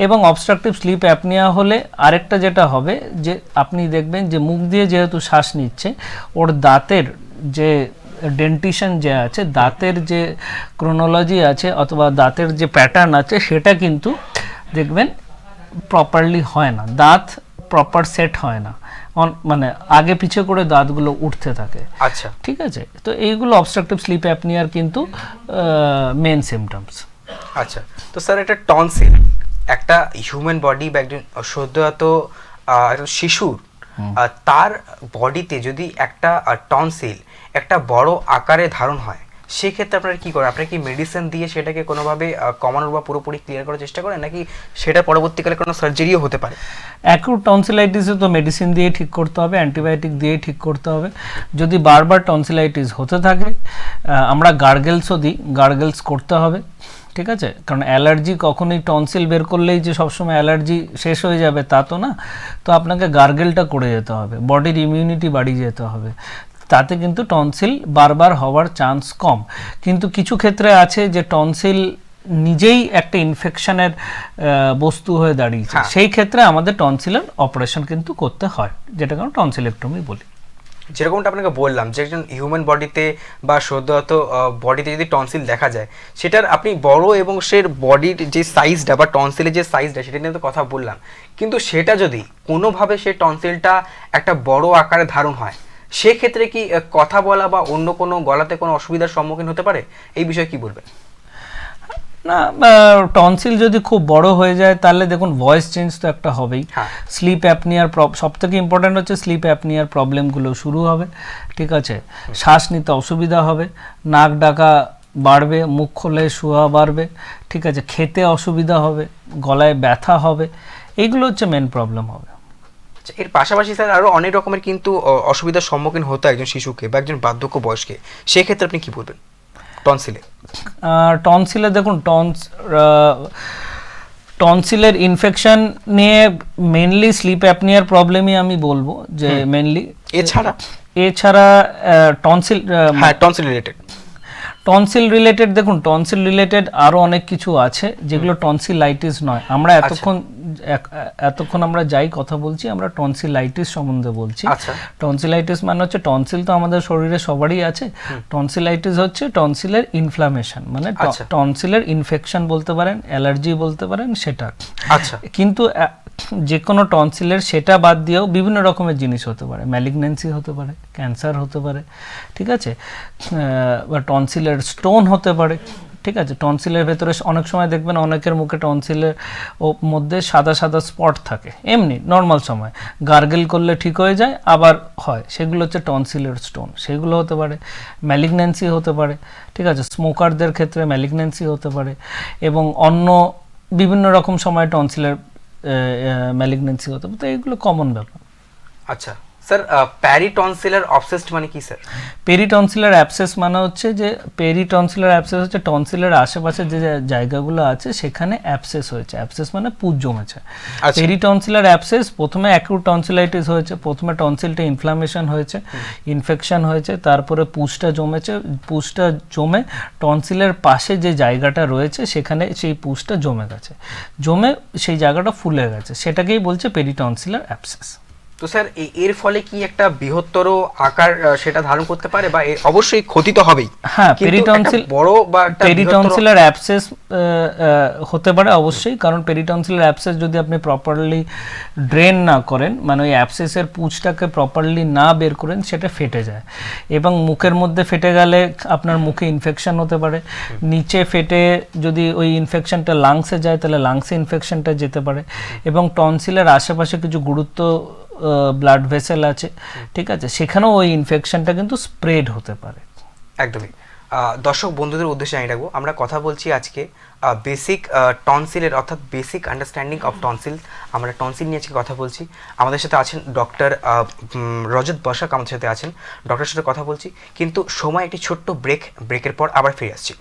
এবং অবস্ট্রাকটিভ স্লিপ অ্যাপনিয়া হলে আরেকটা যেটা হবে, যে আপনি দেখবেন যে মুখ দিয়ে যেহেতু শ্বাস নিচ্ছে, ওর দাঁতের যে ডেন্টিশন যে আছে, দাঁতের যে ক্রোনোলজি আছে অথবা দাঁতের যে প্যাটার্ন আছে, সেটা কিন্তু দেখবেন প্রপারলি হয় না, দাঁত প্রপার সেট হয় না, মানে আগে পিছে করে দাঁতগুলো উঠতে থাকে। আচ্ছা, ঠিক আছে, তো এইগুলো অবস্ট্রাকটিভ স্লিপ অ্যাপনিয়ার কিন্তু মেন সিমটমস। আচ্ছা, তো স্যার একটা টনসিল একটা হিউম্যান বডি বা একজন সদ্যজাত একজন শিশুর তার বডিতে যদি একটা টনসিল একটা বড় আকারে ধারণ হয়, সেক্ষেত্রে আপনারা কী করেন? আপনারা কি মেডিসিন দিয়ে সেটাকে কোনোভাবে কমানোর বা পুরোপুরি ক্লিয়ার করার চেষ্টা করেন, নাকি সেটা পরবর্তীকালে কোনো সার্জারিও হতে পারে? অ্যাকিউট টনসিলাইটিসে তো মেডিসিন দিয়ে ঠিক করতে হবে, অ্যান্টিবায়োটিক দিয়ে ঠিক করতে হবে। যদি বারবার টনসিলাইটিস হতে থাকে, আমরা গার্গেলসও দিই, গার্গেলস করতে হবে, ঠিক আছে, কারণ অ্যালার্জি কখনোই টনসিল বের করলেই যে সবসময় অ্যালার্জি শেষ হয়ে যাবে তা তো না, তো আপনাকে গার্গেলটা করে যেতে হবে, বডির ইমিউনিটি বাড়িয়ে যেতে হবে, তাতে কিন্তু টনসিল বারবার হওয়ার চান্স কম। কিন্তু কিছু ক্ষেত্রে আছে যে টনসিল নিজেই একটা ইনফেকশনের বস্তু হয়ে দাঁড়িয়েছে, সেই ক্ষেত্রে আমাদের টনসিলের অপারেশন কিন্তু করতে হয়, যেটা কারণ টনসিলেক্টমি বলি। যেরকমটা আপনাকে বললাম যে একজন হিউম্যান বডিতে বা সদ্যজাত বডিতে যদি টনসিল দেখা যায়, সেটার আপনি বড় এবং সে বডির যে সাইজটা বা টনসিলের যে সাইজটা সেটা নিয়ে তো কথা বললাম, কিন্তু সেটা যদি কোনোভাবে সে টনসিলটা একটা বড় আকারে ধারণ হয়, সেক্ষেত্রে কি কথা বলা বা অন্য কোনো গলাতে কোনো অসুবিধার সম্মুখীন হতে পারে? এই বিষয়ে কি বলবেন? না, টনসিল যদি খুব বড় হয়ে যায় তাহলে দেখুন ভয়েস চেঞ্জ তো একটা হবেই। স্লিপ অ্যাপনিয়ার সবথেকে ইম্পর্ট্যান্ট হচ্ছে স্লিপ অ্যাপনিয়ার প্রবলেমগুলো শুরু হবে, ঠিক আছে, শ্বাস নিতে অসুবিধা হবে, নাক ডাকা বাড়বে, মুখ খোলে শোয়া বাড়বে, ঠিক আছে, খেতে অসুবিধা হবে, গলায় ব্যথা হবে, এইগুলো হচ্ছে মেন প্রবলেম হবে। এর পাশাপাশি স্যার আরও অনেক রকমের কিন্তু অসুবিধার সম্মুখীন হতো একজন শিশুকে বা একজন বার্ধক্য বয়সকে, সেক্ষেত্রে আপনি কি বলবেন টনসিলে? দেখুন, টনসিলের ইনফেকশন নিয়ে মেনলি স্লিপ অ্যাপনিয়ার প্রবলেমই আমি বলবো যে মেনলি। এছাড়া টনসিল, হ্যাঁ টনসিল রিলেটেড। টনসিল রিলেটেড দেখুন, টনসিল রিলেটেড আরো অনেক কিছু আছে যেগুলো টনসিলাইটিস নয়। আমরা এতক্ষণ আমরা যাই কথা বলছি, আমরা টনসিলাইটিস সম্বন্ধে বলছি। টনসিলাইটিস মানে হচ্ছে, টনসিল তো আমাদের শরীরে সবারই আছে, টনসিলাইটিস হচ্ছে টনসিলের ইনফ্লামেশন, মানে টনসিলের ইনফেকশন বলতে পারেন, অ্যালার্জি বলতে পারেন সেটা। কিন্তু যে কোনো টনসিলের সেটা বাদ দিয়েও বিভিন্ন রকমের জিনিস হতে পারে, ম্যালিগন্যান্সি হতে পারে, ক্যান্সার হতে পারে, ঠিক আছে, বা টনসিলের স্টোন হতে পারে, ঠিক আছে। টনসিলের ভেতরে অনেক সময় দেখবেন অনেকের মুখে টনসিলের মধ্যে সাদা সাদা স্পট থাকে, এমনি নর্মাল সময় গার্গেল করলে ঠিক হয়ে যায়, আবার হয়, সেগুলো হচ্ছে টনসিলের স্টোন, সেগুলো হতে পারে। ম্যালিগন্যান্সি হতে পারে, ঠিক আছে, স্মোকারদের ক্ষেত্রে ম্যালিগন্যান্সি হতে পারে, এবং অন্য বিভিন্ন রকম সময় টনসিলের ম্যালিগন্যান্সি হতে পারে, তো এগুলো কমন ব্যাপার। আচ্ছা স্যার, পেরিটনসিলার অবসেসড মানে কি স্যার? পেরিটনসিলার অ্যাবসেস মানে হচ্ছে যে, পেরিটনসিলার অ্যাবসেস হচ্ছে টনসিলের আশেপাশে যে জায়গাগুলো আছে সেখানে অ্যাবসেস হয়েছে, অ্যাবসেস মানে পুঁজ জমেছে। পেরিটনসিলার অ্যাবসেস প্রথমে অ্যাকিউট টনসিলাইটিস হয়েছে, প্রথমে টনসিলটা ইনফ্লামেশন হয়েছে, ইনফেকশন হয়েছে, তারপরে পুঁজটা জমেছে, পুঁজটা জমে টনসিলের পাশে যে জায়গাটা রয়েছে সেখানে সেই পুঁজটা জমে গেছে, জমে সেই জায়গাটা ফুলে গেছে, সেটাকেই বলছে পেরিটনসিলার অ্যাবসেস। তো স্যার এর ফলে কি একটা বৃহত্তর আকার সেটা ধারণ করতে পারে, বা অবশ্যই ক্ষতি তো হবেই? হ্যাঁ, পেরিটনসিল বড় বা পেরিটনসিলার অ্যাবসেস হতে পারে অবশ্যই, কারণ পেরিটনসিলার অ্যাবসেস যদি আপনি প্রপারলি ড্রেন না করেন, মানে ওই অ্যাবসেসের পুঁজটাকে প্রপারলি না বের করেন, সেটা ফেটে যায়, এবং মুখের মধ্যে ফেটে গেলে আপনার মুখে ইনফেকশন হতে পারে। নিচে ফেটে যদি ওই ইনফেকশনটা লাংসে যায় তাহলে লাংসে ইনফেকশনটা যেতে পারে, এবং টনসিলের আশেপাশে কিছু গুরুত্ব ব্লাড ভেসেল আছে, ঠিক আছে, সেখানেও ওই ইনফেকশনটা কিন্তু স্প্রেড হতে পারে। একদমই। দর্শক বন্ধুদের উদ্দেশ্যে আমি রাখবো, আমরা কথা বলছি আজকে বেসিক টনসিলের, অর্থাৎ বেসিক আন্ডারস্ট্যান্ডিং অফ টনসিল। আমরা টনসিল নিয়ে আজকে কথা বলছি। আমাদের সাথে আছেন ডক্টর রজত বসাক, আমাদের সাথে আছেন, ডক্টরের সাথে কথা বলছি। কিন্তু সময় একটি ছোট্ট ব্রেকের পর আবার ফিরে আসছি।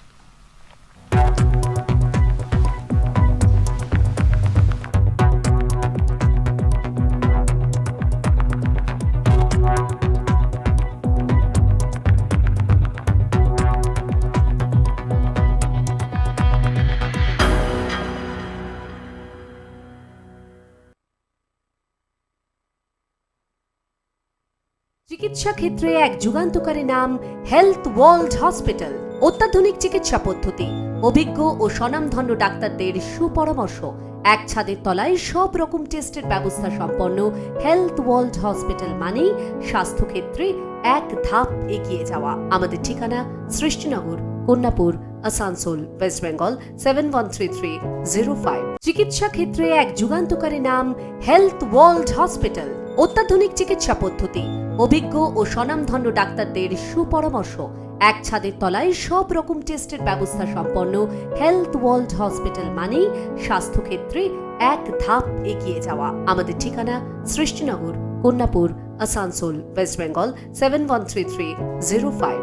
চিকিৎসা ক্ষেত্রে এক যুগান্তকারী নাম হেলথ ওয়ার্ল্ড হসপিটাল। অত্যাধুনিক চিকিৎসা পদ্ধতি, অভিজ্ঞ ও স্বনামধন্য ডাক্তারদের সুপরামর্শ, এক ছাদের তলায় সব রকম টেস্টের ব্যবস্থা সম্পন্ন হেলথ ওয়ার্ল্ড হসপিটাল মানেই স্বাস্থ্যক্ষেত্রে এক ধাপ এগিয়ে যাওয়া। আমাদের ঠিকানা সৃষ্টিনগর, কন্যাপুর, আসানসোল, ওয়েস্ট বেঙ্গল 713305। চিকিৎসা ক্ষেত্রে এক যুগান্তকারী নাম হেলথ ওয়ার্ল্ড হসপিটাল। অত্যাধুনিক চিকিৎসা পদ্ধতি, অভিজ্ঞ ও স্বনামধন্য ডাক্তারদের সুপরামর্শ, এক ছাদের তলায় সব রকম টেস্টের ব্যবস্থা সম্পন্ন হেলথ ওয়ার্ল্ড হসপিটাল মানেই স্বাস্থ্যক্ষেত্রে এক ধাপ এগিয়ে যাওয়া। আমাদের ঠিকানা সৃষ্টিনগর, কন্যাপুর, আসানসোল, ওয়েস্ট বেঙ্গল 713305।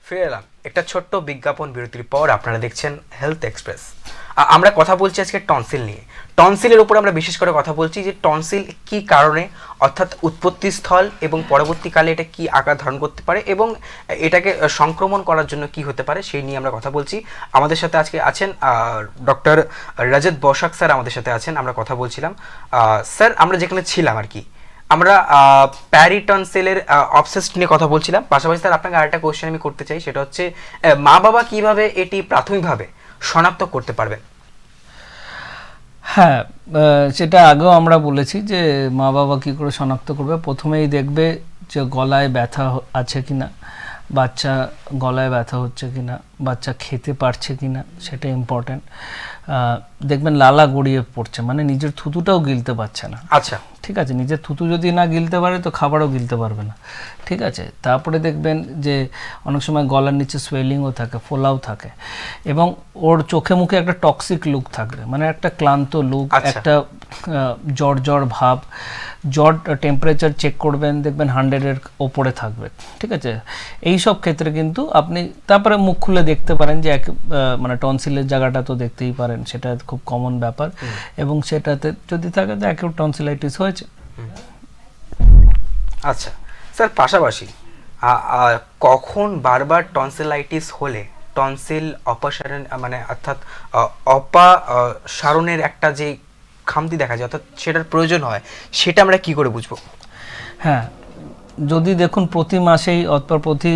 ফিরে এলাম একটা ছোট্ট বিজ্ঞাপন বিরতির পর। আপনারা দেখছেন হেলথ এক্সপ্রেস। আমরা কথা বলছি আজকে টনসিল নিয়ে। টনসিলের উপর আমরা বিশেষ করে কথা বলছি যে টনসিল কি কারণে, অর্থাৎ উৎপত্তি স্থল এবং পরবর্তীকালে এটা কি আকার ধারণ করতে পারে এবং এটাকে সংক্রমণ করার জন্য কি হতে পারে সেই নিয়ে আমরা কথা বলছি। আমাদের সাথে আজকে আছেন ডক্টর রজত বসাক স্যার, আমাদের সাথে আছেন। আমরা কথা বলছিলাম স্যার, আমরা যেখানে ছিলাম আর কি, আমরা প্যারিটনসিলের অবসেসড নিয়ে কথা বলছিলাম। পাশাপাশি স্যার আপনাকে আরেকটা কোশ্চেন আমি করতে চাই, সেটা হচ্ছে মা বাবা কিভাবে এটি প্রাথমিকভাবে শনাক্ত করতে পারবেন? হ্যাঁ, সেটা আগেও আমরা বলেছি যে মা বাবা কী করে শনাক্ত করবে। প্রথমেই দেখবে যে গলায় ব্যথা আছে কিনা, বাচ্চা গলায় ব্যথা হচ্ছে কিনা, বাচ্চা খেতে পারছে কিনা, সেটা ইম্পর্ট্যান্ট। দেখবেন লালা গড়িয়ে পড়ছে, মানে নিজের থুতুটাও গিলতে পারছে না। আচ্ছা, ঠিক আছে, নিজের থুতু যদি না গিলতে পারে তো খাবারও গিলতে পারবে না, ঠিক আছে। তারপরে দেখবেন যে অনেক সময় গলার নিচে সোয়েলিংও থাকে, ফোলাও থাকে, এবং ওর চোখে মুখে একটা টক্সিক লুক থাকবে, মানে একটা ক্লান্ত লুক, একটা জ্বর জ্বর ভাব। জ্বর টেম্পারেচার চেক করবেন, দেখবেন 100-এর ওপরে থাকবে, ঠিক আছে। এই সব ক্ষেত্রে কিন্তু আপনি তারপরে মুখ খুলে দেখতে পারেন যে মানে টনসিলের জায়গাটা তো দেখতেই পারেন, সেটা খুব কমন ব্যাপার, এবং সেটাতে যদি থাকে তো অ্যাকিউট টনসিলাইটিস হয়েছে। আচ্ছা স্যার, পাশাপাশি কখন বারবার টনসিলাইটিস হলে টনসিল অপসারণ মানে অর্থাৎ অপসারণের একটা যে খামতি দেখা যায় অর্থাৎ সেটার প্রয়োজন হয়, সেটা আমরা কি করে বুঝবো? হ্যাঁ, যদি দেখুন প্রতি মাসেই অথবা প্রতি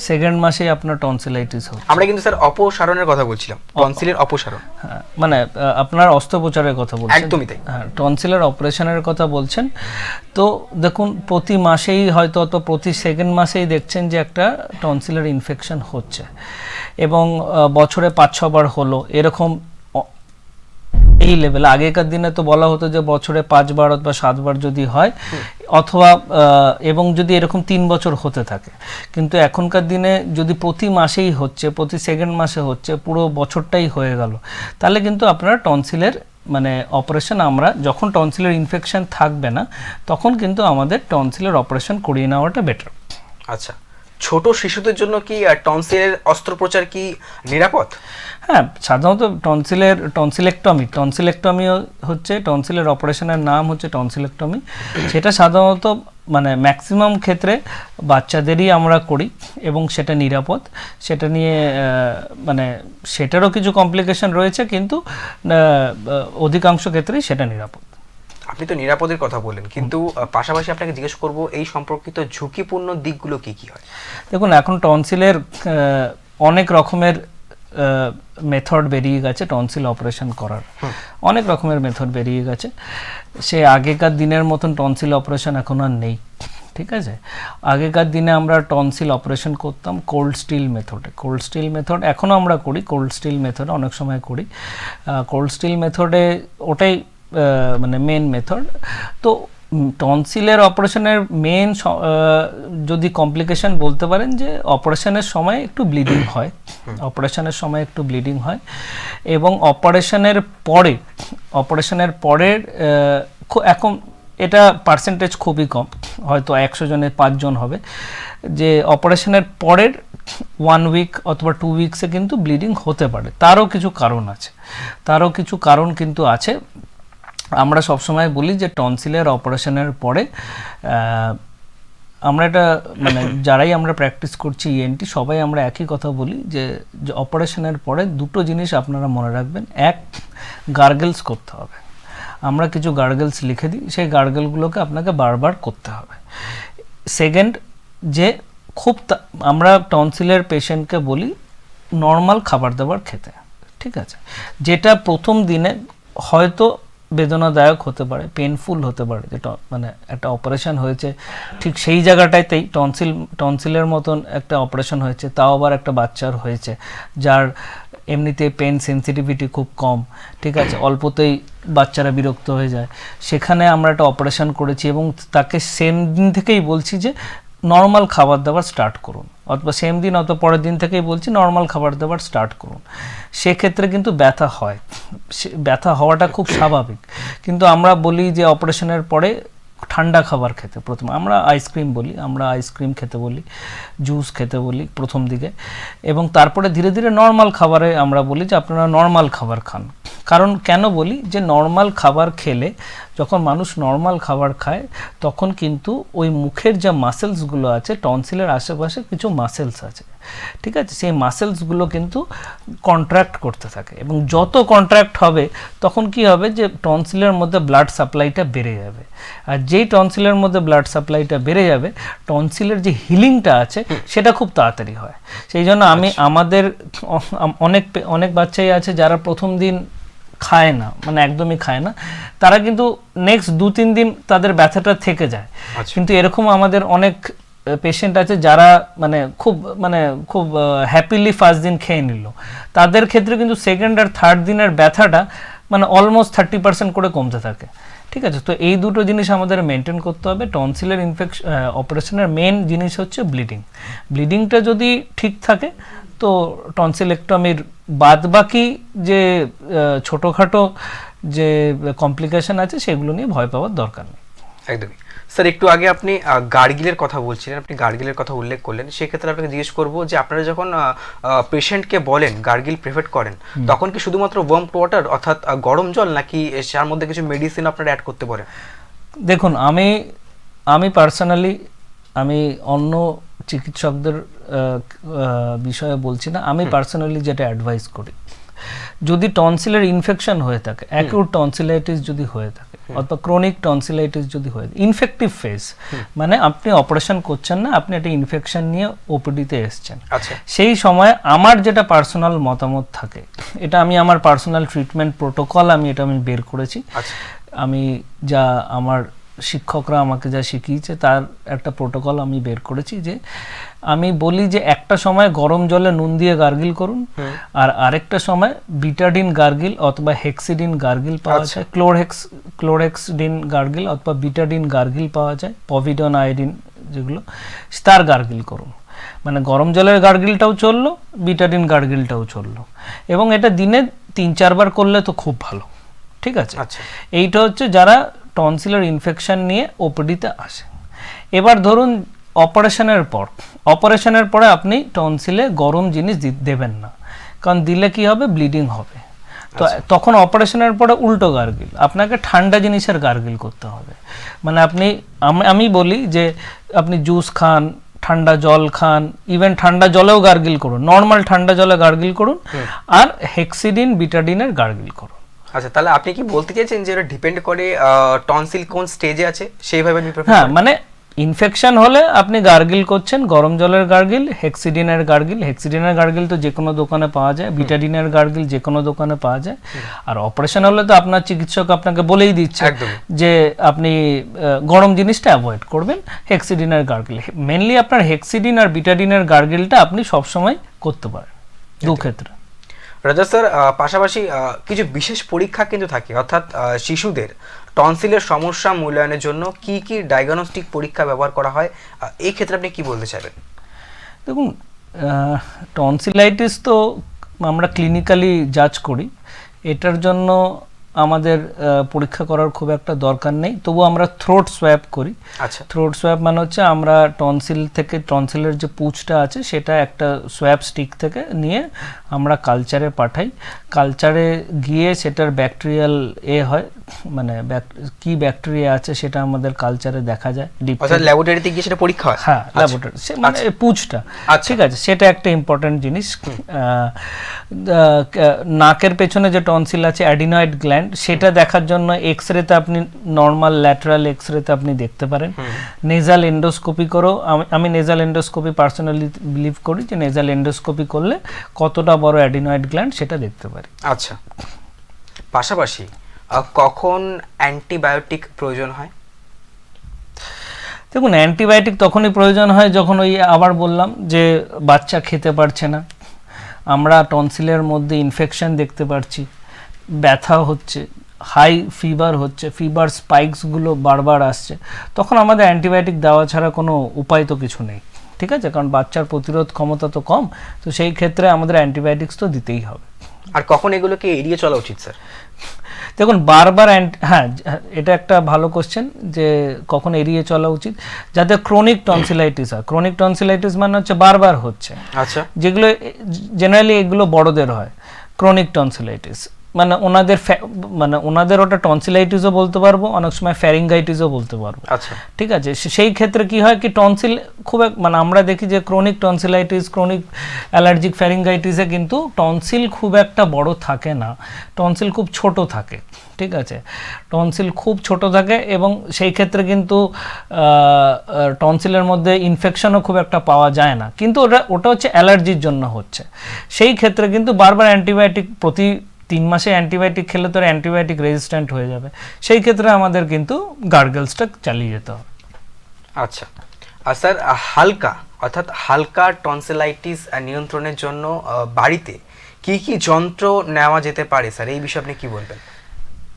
সেকেন্ড মাসেই আপনার টনসিলাইটিস হচ্ছে। আমরা কিন্তু স্যার অপসারণের কথা বলছিলাম, টনসিলের অপসারণ। হ্যাঁ, মানে আপনার অস্ত্রোপচারের কথা বলছেন? একদমই তাই। হ্যাঁ, টনসিলের অপারেশনের কথা বলছেন। তো দেখুন প্রতি মাসেই হয়তো অত প্রতি সেকেন্ড মাসেই দেখছেন যে একটা টনসিলের ইনফেকশন হচ্ছে, এবং বছরে 5-6 বার হলো এরকম এই লেভেল। আগেকার দিনে তো বলা হতো যে বছরে 5 বার অথবা 7 বার যদি হয়, অথবা এবং যদি এরকম 3 বছর হতে থাকে। কিন্তু এখনকার দিনে যদি প্রতি মাসেই হচ্ছে, প্রতি সেকেন্ড মাসে হচ্ছে, পুরো বছরটাই হয়ে গেল, তাহলে কিন্তু আপনার টনসিলের মানে অপারেশন, আমরা যখন টনসিলের ইনফেকশন থাকবে না তখন কিন্তু আমাদের টনসিলের অপারেশন করিয়ে নেওয়াটা বেটার। আচ্ছা, ছোট শিশুদের জন্য কি টনসিলের অস্ত্রোপচার কি নিরাপদ? হ্যাঁ, সাধারণত টনসিলেক্টমি হচ্ছে টনসিলের অপারেশনের নাম হচ্ছে টনসিলেক্টমি। সেটা সাধারণত মানে ম্যাক্সিমাম ক্ষেত্রে বাচ্চাদেরই আমরা করি, এবং সেটা নিরাপদ। সেটা নিয়ে মানে সেটারও কিছু কমপ্লিকেশন রয়েছে, কিন্তু অধিকাংশ ক্ষেত্রেই সেটা নিরাপদ। আপনি তো নিরাপদের কথা বললেন, কিন্তু পাশাপাশি আপনাকে জিজ্ঞেস করব এই সম্পর্কিত ঝুঁকিপূর্ণ দিকগুলো কি কি হয়? দেখুন, এখন টনসিলের অনেক রকমের মেথড বেরিয়ে গেছে টনসিল অপারেশন করার, অনেক রকমের মেথড বেরিয়ে গেছে। সে আগেকার দিনের মতন টনসিল অপারেশন এখন আর নেই, ঠিক আছে। আগেকার দিনে আমরা টনসিল অপারেশন করতাম কোল্ড স্টিল মেথডে। কোল্ড স্টিল মেথড এখনও আমরা করি, কোল্ড স্টিল মেথডে অনেক সময় করি। কোল্ড স্টিল মেথডে ওটাই মানে মেন মেথড। তো টনসিলের অপারেশনের মেন যদি কমপ্লিকেশন বলতে পারেন যে অপারেশনের সময় একটু ব্লিডিং হয়, এবং অপারেশনের পরের এখন এটা পার্সেন্টেজ খুবই কম, হয়তো 100 জনে 5 জন হবে, যে অপারেশনের পরের 1 উইক অথবা 2 উইকসে কিন্তু ব্লিডিং হতে পারে। তারও কিছু কারণ কিন্তু আছে। আমরা সবসময় বলি যে টনসিলের অপারেশনের পরে আমরা এটা মানে যারাই আমরা প্র্যাকটিস করছি ইএনটি, সবাই আমরা একই কথা বলি যে অপারেশনের পরে দুটো জিনিস আপনারা মনে রাখবেন। এক, গার্গেলস করতে হবে। আমরা কিছু গার্গেলস লিখে দিই, সেই গার্গেলগুলোকে আপনাকে বারবার করতে হবে। সেকেন্ড, যে আমরা টনসিলের পেশেন্টকে বলি নর্মাল খাবার দাবার খেতে, ঠিক আছে, যেটা প্রথম দিনে হয়তো বেদনাদায়ক হতে পারে, পেনফুল হতে পারে, যেটা মানে একটা অপারেশন হয়েছে ঠিক সেই জায়গাটাতেই টনসিলের মতন একটা অপারেশন হয়েছে, তাও আবার একটা বাচ্চার হয়েছে যার এমনিতে পেন সেন্সিটিভিটি খুব কম, ঠিক আছে, অল্পতেই বাচ্চারা বিরক্ত হয়ে যায়। সেখানে আমরা একটা অপারেশন করেছি এবং তাকে সেম দিন থেকেই বলছি যে নর্মাল খাবার দাবার স্টার্ট করুন, অথবা সেম দিন অথবা পরের দিন থেকেই বলছি নর্মাল খাবার দাবার স্টার্ট করুন। সেক্ষেত্রে কিন্তু ব্যথা হয়, ব্যথা হওয়াটা খুব স্বাভাবিক। কিন্তু আমরা বলি যে অপারেশনের পরে ঠান্ডা খাবার খেতে, প্রথমে আমরা আইসক্রিম খেতে বলি, জুস খেতে বলি প্রথম দিকে, এবং তারপরে ধীরে ধীরে নর্মাল খাবারে আমরা বলি যে আপনারা নর্মাল খাবার খান। কারণ কেন বলি যে নর্মাল খাবার খেলে, যখন মানুষ নর্মাল খাবার খায় তখন কিন্তু ওই মুখের যে মাসেলসগুলো আছে, টনসিলের আশেপাশে কিছু মাসেলস আছে, ঠিক আছে, সেই মাসেলসগুলো কিন্তু কন্ট্রাক্ট করতে থাকে, এবং যত কন্ট্রাক্ট হবে তখন কি হবে যে টনসিলের মধ্যে ব্লাড সাপ্লাইটা বেড়ে যাবে। আর যেই টনসিলের মধ্যে ব্লাড সাপ্লাইটা বেড়ে যাবে, টনসিলের যে হিলিংটা আছে সেটা খুব তাড়াতাড়ি হয়। সেই জন্য আমাদের অনেক বাচ্চাই আছে যারা প্রথম দিন খায় না, মানে একদমই খায় না, তারা কিন্তু নেক্সট 2-3 দিন তাদের ব্যথাটা থেকে যায়। কিন্তু এরকম আমাদের অনেক পেশেন্ট আছে যারা খুব হ্যাপিলি ফার্স্ট দিন খেয়ে নিল, তাদের ক্ষেত্রে কিন্তু সেকেন্ড আর থার্ড দিনের ব্যথাটা মানে অলমোস্ট 30% করে কমতে থাকে, ঠিক আছে, তো এই দুটো জিনিস আমাদের মেনটেন করতে হবে। টনসিলের ইনফেকশন অপারেশনের মেন জিনিস হচ্ছে ব্লিডিংটা যদি ঠিক থাকে তো টনসিলেক্টমির বাদ বাকি যে ছোটোখাটো যে কমপ্লিকেশন আছে সেগুলো নিয়ে ভয় পাওয়ার দরকার নেই। একদমই স্যার, একটু আগে আপনি গার্গিলের কথা বলছিলেন, আপনি গার্গিলের কথা উল্লেখ করলেন, সেক্ষেত্রে আপনাকে জিজ্ঞেস করবো যে আপনারা যখন পেশেন্টকে বলেন গার্গিল প্রেফার করেন তখন কি শুধুমাত্র ওয়ার্ম ওয়াটার অর্থাৎ গরম জল, নাকি তার মধ্যে কিছু মেডিসিন আপনারা অ্যাড করতে পারেন? দেখুন, আমি পার্সোনালি আমি অন্য চিকিৎসকদের বিষয়ে বলছি না, আমি পার্সোনালি যেটা অ্যাডভাইস করি, যদি টনসিলের ইনফেকশন হয়ে থাকে, অ্যাকিউট টনসিলাইটিস যদি হয়ে থাকে অথবা ক্রনিক টনসিলাইটিস যদি হয়ে থাকে, ইনফেক্টিভ ফেজ, মানে আপনি অপারেশন করছেন না, আপনি একটা ইনফেকশন নিয়ে ওপিডিতে এসছেন, আচ্ছা, সেই সময় আমার যেটা পার্সোনাল মতামত থাকে, এটা আমি আমার পার্সোনাল ট্রিটমেন্ট প্রোটোকল আমি বের করেছি। আচ্ছা, আমি যা আমার শিক্ষকরা আমাকে যা শিখিয়েছে তার একটা প্রোটোকল আমি বের করেছি, যে আমি বলি যে একটা সময় গরম জলে নুন দিয়ে গার্গিল করুন, আর আরেকটা সময় বিটাডিন গার্গিল অথবা হেক্সিডিন গার্গিল পাওয়া যায়, ক্লোরহেক্সডিন গার্গিল অথবা বিটাডিন গার্গিল পাওয়া যায়, পভিডন আয়োডিন যেগুলো, তার গার্গিল করুন। মানে গরম জলের গার্গিলটাও চললো, বিটাডিন গার্গিলটাও চললো, এবং এটা দিনে 3-4 বার করলে তো খুব ভালো। ঠিক আছে, আচ্ছা, এইটা হচ্ছে যারা টনসিলের ইনফেকশন নিয়ে ওপিডিতে আসে। এবার ধরুন অপারেশনের পরে আপনি টনসিলে গরম জিনিস দেবেন না, কারণ দিলে কি হবে, ব্লিডিং হবে। তো তখন অপারেশনের পরে উল্টো গার্গিল, আপনাকে ঠান্ডা জিনিসের গার্গিল করতে হবে। মানে আমি বলি যে আপনি জুস খান, ঠান্ডা জল খান, ইভেন ঠান্ডা জলেও গার্গিল করুন, নর্মাল ঠান্ডা জলে গার্গিল করুন, আর হেক্সিডিন বিটাডিনের গার্গিল করুন। আচ্ছা, তাহলে আপনি কি বলতে চাইছেন যে এটা ডিপেন্ড করে টনসিল কোন স্টেজে আছে সেইভাবে আমি প্রেফার? হ্যাঁ, মানে ইনফেকশন হলে আপনি গার্গিল করছেন, গরম জলের গার্গিল, হেক্সিডিনের গার্গিল তো যে কোনো দোকানে পাওয়া যায়, বিটাডিনের গার্গিল যে কোনো দোকানে পাওয়া যায়। আর অপারেশন হলে তো আপনার চিকিৎসক আপনাকে বলেই দিচ্ছে যে আপনি গরম জিনিসটা অ্যাভয়েড করবেন, হেক্সিডিনের গার্গিল। মেনলি আপনার হেক্সিডিন আর বিটাডিনের গার্গিলটা আপনি সবসময় করতে পারেন দুক্ষেত্রে। রাজা স্যার, পাশাপাশি কিছু বিশেষ পরীক্ষা কিন্তু থাকে, অর্থাৎ শিশুদের টনসিলের সমস্যা মূল্যায়নের জন্য কি কি ডায়াগনস্টিক পরীক্ষা ব্যবহার করা হয়, এই ক্ষেত্রে আপনি কি বলতে চাইবেন? দেখুন, টনসিলাইটিস তো আমরা ক্লিনিক্যালি জাজ করি, এটার জন্য আমাদের পরীক্ষা করার খুব একটা দরকার নেই, তবু আমরা থ্রোট সোয়াব করি। আচ্ছা, থ্রোট সোয়াব মানে হচ্ছে আমরা টনসিলের যে পুঁজটা আছে সেটা একটা সোয়াব স্টিক থেকে নিয়ে আমরা কালচারে পাঠাই। কালচারে গিয়ে সেটার ব্যাকটেরিয়াল হয়, মানে কি ব্যাকটেরিয়া আছে সেটা আমাদের কালচারে দেখা যায়। অর্থাৎ ল্যাবরেটরিতে গিয়ে সেটা পরীক্ষা হয়? হ্যাঁ, ল্যাবরেটরি, মানে পুঁজটা। ঠিক আছে, সেটা একটা ইম্পর্টেন্ট জিনিস। নাকের পেছনে যে টনসিল আছে, অ্যাডিনয়েড গ্ল্যান্ড, সেটা দেখার জন্য এক্সরেতে আপনি নর্মাল ল্যাটারাল এক্সরেতে আপনি দেখতে পারেন। নেজাল এন্ডোস্কোপি করেও আমি নেজাল এন্ডোস্কোপি পার্সোনালি বিলিভ করি যে নেজাল এন্ডোস্কোপি করলে কতটা বড় অ্যাডিনয়েড গ্ল্যান্ড সেটা দেখতে পারি। আচ্ছা, পাশাপাশি কখন অ্যান্টিবায়োটিক প্রয়োজন হয়? দেখুন, অ্যান্টিবায়োটিক তখনই প্রয়োজন হয় যখন আবার বললাম যে বাচ্চা খেতে পারছে না, আমরা টনসিলের মধ্যে ইনফেকশন দেখতে পাচ্ছি, ব্যথা হচ্ছে, হাই ফিভার হচ্ছে, ফিভার স্পাইকসগুলো বারবার আসছে, তখন আমাদের অ্যান্টিবায়োটিক দেওয়া ছাড়া কোনো উপায় তো কিছু নেই। ঠিক আছে, কারণ বাচ্চার প্রতিরোধ ক্ষমতা তো কম, তো সেই ক্ষেত্রে আমাদের অ্যান্টিবায়োটিক্স তো দিতেই হবে। আর কখন এগুলোকে এড়িয়ে চলা উচিত স্যার? দেখুন, বারবার হ্যাঁ, এটা একটা ভালো কোশ্চেন যে কখন এড়িয়ে চলা উচিত। যাদের ক্রনিক টনসিলাইটিস হয়, ক্রনিক টনসিলাইটিস মানে হচ্ছে বারবার হচ্ছে, আচ্ছা, যেগুলো জেনারেলি এগুলো বড়দের হয়। ক্রনিক টনসিলাইটিস মানে ওনাদের ওটা টনসিলাইটিসও বলতে পারবো, অনেক সময় ফ্যারিঙ্গাইটিসও বলতে পারবো। আচ্ছা, ঠিক আছে, সেই ক্ষেত্রে কি হয় কি টনসিল মানে আমরা দেখি যে ক্রনিক টনসিলাইটিস, ক্রনিক অ্যালার্জিক ফ্যারিঙ্গাইটিসে কিন্তু টনসিল খুব একটা বড় থাকে না, টনসিল খুব ছোট থাকে। ঠিক আছে, টনসিল খুব ছোট থাকে এবং সেই ক্ষেত্রে কিন্তু টনসিলের মধ্যে ইনফেকশনও খুব একটা পাওয়া যায় না, কিন্তু ওটা হচ্ছে অ্যালার্জির জন্য হচ্ছে। সেই ক্ষেত্রে কিন্তু বারবার অ্যান্টিবায়োটিক প্রতি 3 মাসে অ্যান্টিবায়োটিক খেলে তো অ্যান্টিবায়োটিক রেজিস্ট্যান্ট হয়ে যাবে, সেই ক্ষেত্রে আমাদের কিন্তু গার্গলসটা চালিয়ে যেতে হবে। আচ্ছা, আর স্যার হালকা টনসিলাইটিস নিয়ন্ত্রণের জন্য বাড়িতে কি কি যন্ত্র নেওয়া যেতে পারে স্যার, এই বিষয়ে আপনি কি বলবেন?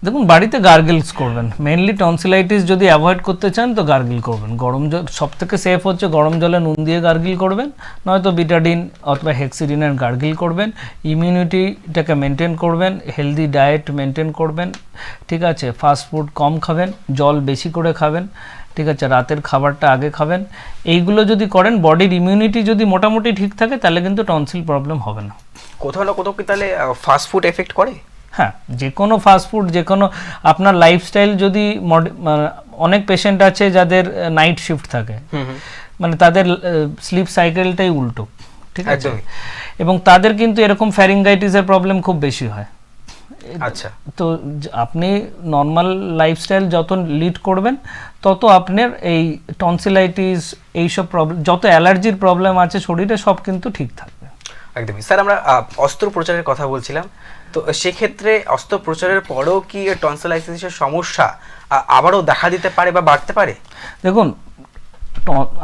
দেখুন বাড়িতে গার্গেলস করবেন, মেইনলি টনসিলাইটিস যদি অ্যাভয়েড করতে চান তো গার্গিল করবেন। গরম জল সব থেকে সেফ হচ্ছে, গরম জলে নুন দিয়ে গার্গিল করবেন, নয়তো বিটাডিন অথবা হেক্সিডিনের গার্গিল করবেন। ইমিউনিটিটাকে মেনটেন করবেন, হেলদি ডায়েট মেনটেন করবেন, ঠিক আছে, ফাস্ট ফুড কম খাবেন, জল বেশি করে খাবেন, ঠিক আছে, রাতের খাবারটা আগে খাবেন। এইগুলো যদি করেন, বডির ইমিউনিটি যদি মোটামুটি ঠিক থাকে, তাহলে কিন্তু টনসিল প্রবলেম হবে না। কোথাও না কোথাও কি তাহলে ফাস্ট ফুড এফেক্ট করে? হ্যাঁ, যে কোনো ফাস্টফুড, যে কোনো আপনার লাইফস্টাইল যদি অনেক পেশেন্ট আছে যাদের নাইট শিফট থাকে, মানে তাদের স্লিপ সাইকেলটাই উল্টো, ঠিক আছে, এবং তাদের কিন্তু এরকম ফ্যারিঙ্গাইটিসের প্রবলেম খুব বেশি হয়। আচ্ছা, তো আপনি নর্মাল লাইফস্টাইল যত লিড করবেন তত আপনার এই টনসিলাইটিস এইসব প্রবলেম, যত অ্যালার্জির প্রবলেম আছে শরীরে, সব কিন্তু ঠিক থাকবে। একদমই। স্যার, আমরা অস্ত্রোপচারের কথা বলছিলাম, তো সেক্ষেত্রে অস্ত্রোপচারের পরেও কি টনসিলাইটিসের সমস্যা আবারও দেখা দিতে পারে বা বাড়তে পারে? দেখুন,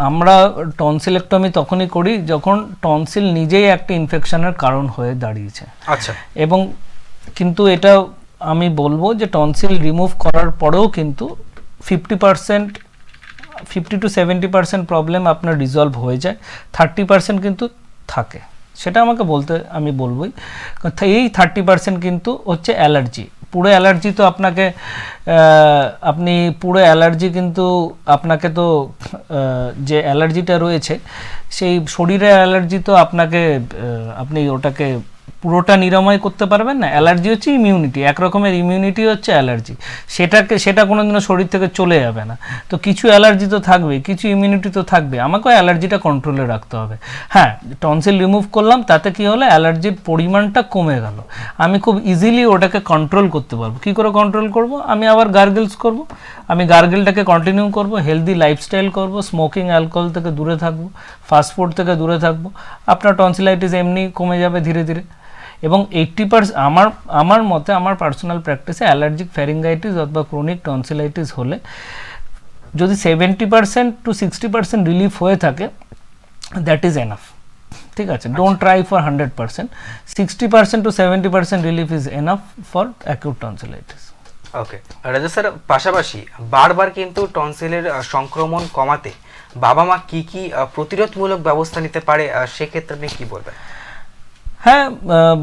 আমরা টনসিলেক্টমি তখনই করি যখন টনসিল নিজেই একটা ইনফেকশনের কারণ হয়ে দাঁড়িয়েছে। আচ্ছা। এবং কিন্তু এটা আমি বলবো যে টনসিল রিমুভ করার পরেও কিন্তু 50 to 70% প্রবলেম আপনার রিজলভ হয়ে যায়, 30% কিন্তু থাকে। সেটা আমাকে আমি বলবোই, এই 30% কিন্তু হচ্ছে অ্যালার্জি। পুরো অ্যালার্জি তো আপনি পুরো অ্যালার্জি কিন্তু আপনাকে তো যে অ্যালার্জিটা রয়েছে সেই শরীরের অ্যালার্জি তো আপনি ওটাকে পুরোটা নিরাময় করতে পারবেন না। অ্যালার্জি হচ্ছে ইমিউনিটি, এক রকমের ইমিউনিটি হচ্ছে অ্যালার্জি, সেটা কোনোদিনও শরীর থেকে চলে যাবে না। তো কিছু অ্যালার্জি তো থাকবে, কিছু ইমিউনিটি তো থাকবে, আমাকেও অ্যালার্জিটা কন্ট্রোলে রাখতে হবে। হ্যাঁ, টনসিল রিমুভ করলাম, তাতে কি হলো, অ্যালার্জির পরিমাণটা কমে গেল, আমি খুব ইজিলি ওটাকে কন্ট্রোল করতে পারবো। কী করে কন্ট্রোল করব? আমি আবার গার্গেলস করব, আমি গার্গেলটাকে কন্টিনিউ করব, হেলদি লাইফস্টাইল করব, স্মোকিং অ্যালকোহল থেকে দূরে থাকবো, ফাস্টফুড থেকে দূরে থাকবো, আপনার টনসিলাইটিস এমনি কমে যাবে ধীরে ধীরে। এবং 80% আমার মতে, আমার পার্সোনাল প্র্যাকটিসে অ্যালার্জিক ফ্যারিঙ্গাইটিস অথবা ক্রনিক টনসিলাইটিস হলে যদি 70% to 60% রিলিফ হয়ে থাকে, দ্যাট ইজ এনাফ, ঠিক আছে। Don't try for 100%, 60% to 70% relief is enough for acute tonsillitis. Okay Raja sir, পাশাপাশি বারবার কিন্তু টনসিলের সংক্রমণ কমাতে বাবা মা কি কি প্রতিরোধমূলক ব্যবস্থা নিতে পারে, সেক্ষেত্রে আপনি কি বলবেন? হ্যাঁ,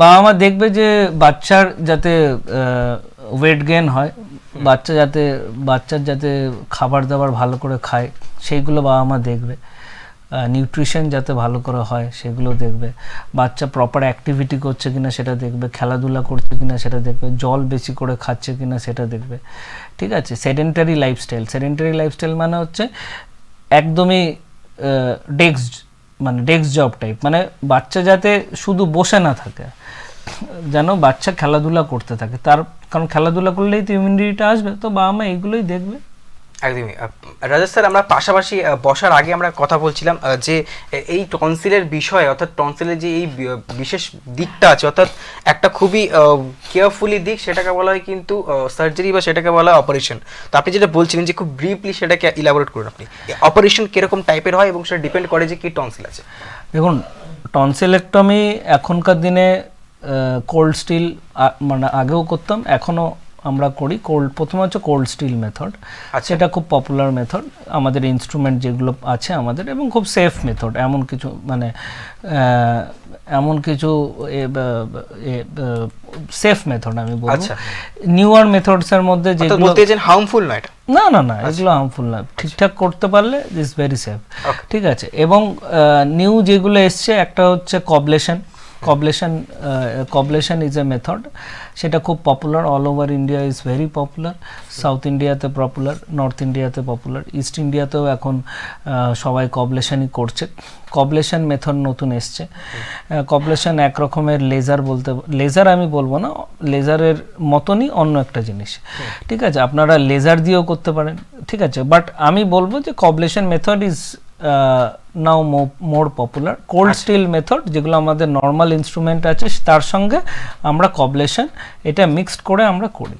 বাবা মা দেখবে যে বাচ্চার যাতে ওয়েট গেইন হয়, বাচ্চার যাতে খাবার দাবার ভালো করে খায় সেইগুলো বাবা মা দেখবে, নিউট্রিশন যাতে ভালো করে হয় সেগুলো দেখবে, বাচ্চা প্রপার অ্যাক্টিভিটি করছে কিনা সেটা দেখবে, খেলাধুলা করছে কিনা সেটা দেখবে, জল বেশি করে খাচ্ছে কিনা সেটা দেখবে, ঠিক আছে। সেডেন্টারি লাইফস্টাইল মানে হচ্ছে একদমই ডেস্ক জব টাইপ, মানে বাচ্চা যাতে শুধু বসে না থাকে, যেন বাচ্চা খেলাধুলা করতে থাকে, কারণ খেলাধুলা করলেই তো ইমিউনিটিটা আসবে। তো বাবা মা এইগুলোই দেখবে। একদমই। রাজেশ স্যার, আমরা পাশাপাশি বসার আগে আমরা কথা বলছিলাম যে এই টনসিলের বিষয়ে, অর্থাৎ টনসিলের যে এই বিশেষ দিকটা আছে, অর্থাৎ একটা খুবই কেয়ারফুলি দিক, সেটাকে বলা হয় কিন্তু সার্জারি বা সেটাকে বলা হয় অপারেশন। তো আপনি যেটা বলছিলেন যে খুব ব্রিফলি সেটাকে ইলাবোরেট করুন আপনি, অপারেশন কিরকম টাইপের হয় এবং সেটা ডিপেন্ড করে যে কি টনসিল আছে। দেখুন, টনসিলেক্টমি এখনকার দিনে কোল্ড স্টিল, মানে আগেও করতাম, এখনও আমরা করি। প্রথমে হচ্ছে কোল্ড স্টিল মেথড, সেটা খুব পপুলার মেথড, আমাদের ইনস্ট্রুমেন্ট যেগুলো আছে আমাদের, এবং খুব সেফ মেথড। এমন কিছু সেফ মেথড আমি বলবো। নিউয়ার মেথডসের মধ্যে যেগুলো হার্মফুল নয়, না, এগুলো হার্মফুল না, ঠিকঠাক করতে পারলে ইজ ভেরি সেফ, ঠিক আছে। এবং নিউ যেগুলো এসছে, একটা হচ্ছে কবলেশন ইজ এ মেথড, সেটা খুব popular, all over India is very popular, south ইন্ডিয়াতে পপুলার, নর্থ ইন্ডিয়াতে পপুলার, ইস্ট ইন্ডিয়াতেও এখন সবাই কবলেশনই করছে। কবলেশন মেথড নতুন এসছে। কবলেশন এক রকমের লেজার আমি বলবো না, লেজারের মতনই অন্য একটা জিনিস, ঠিক আছে। আপনারা লেজার দিয়েও করতে পারেন, ঠিক আছে, বাট আমি বলবো যে coblation method is now more popular. Cold steel method, যেগুলো আমাদের নর্মাল ইনস্ট্রুমেন্ট আছে তার সঙ্গে আমরা কবলেশন এটা মিক্সড করে আমরা করি।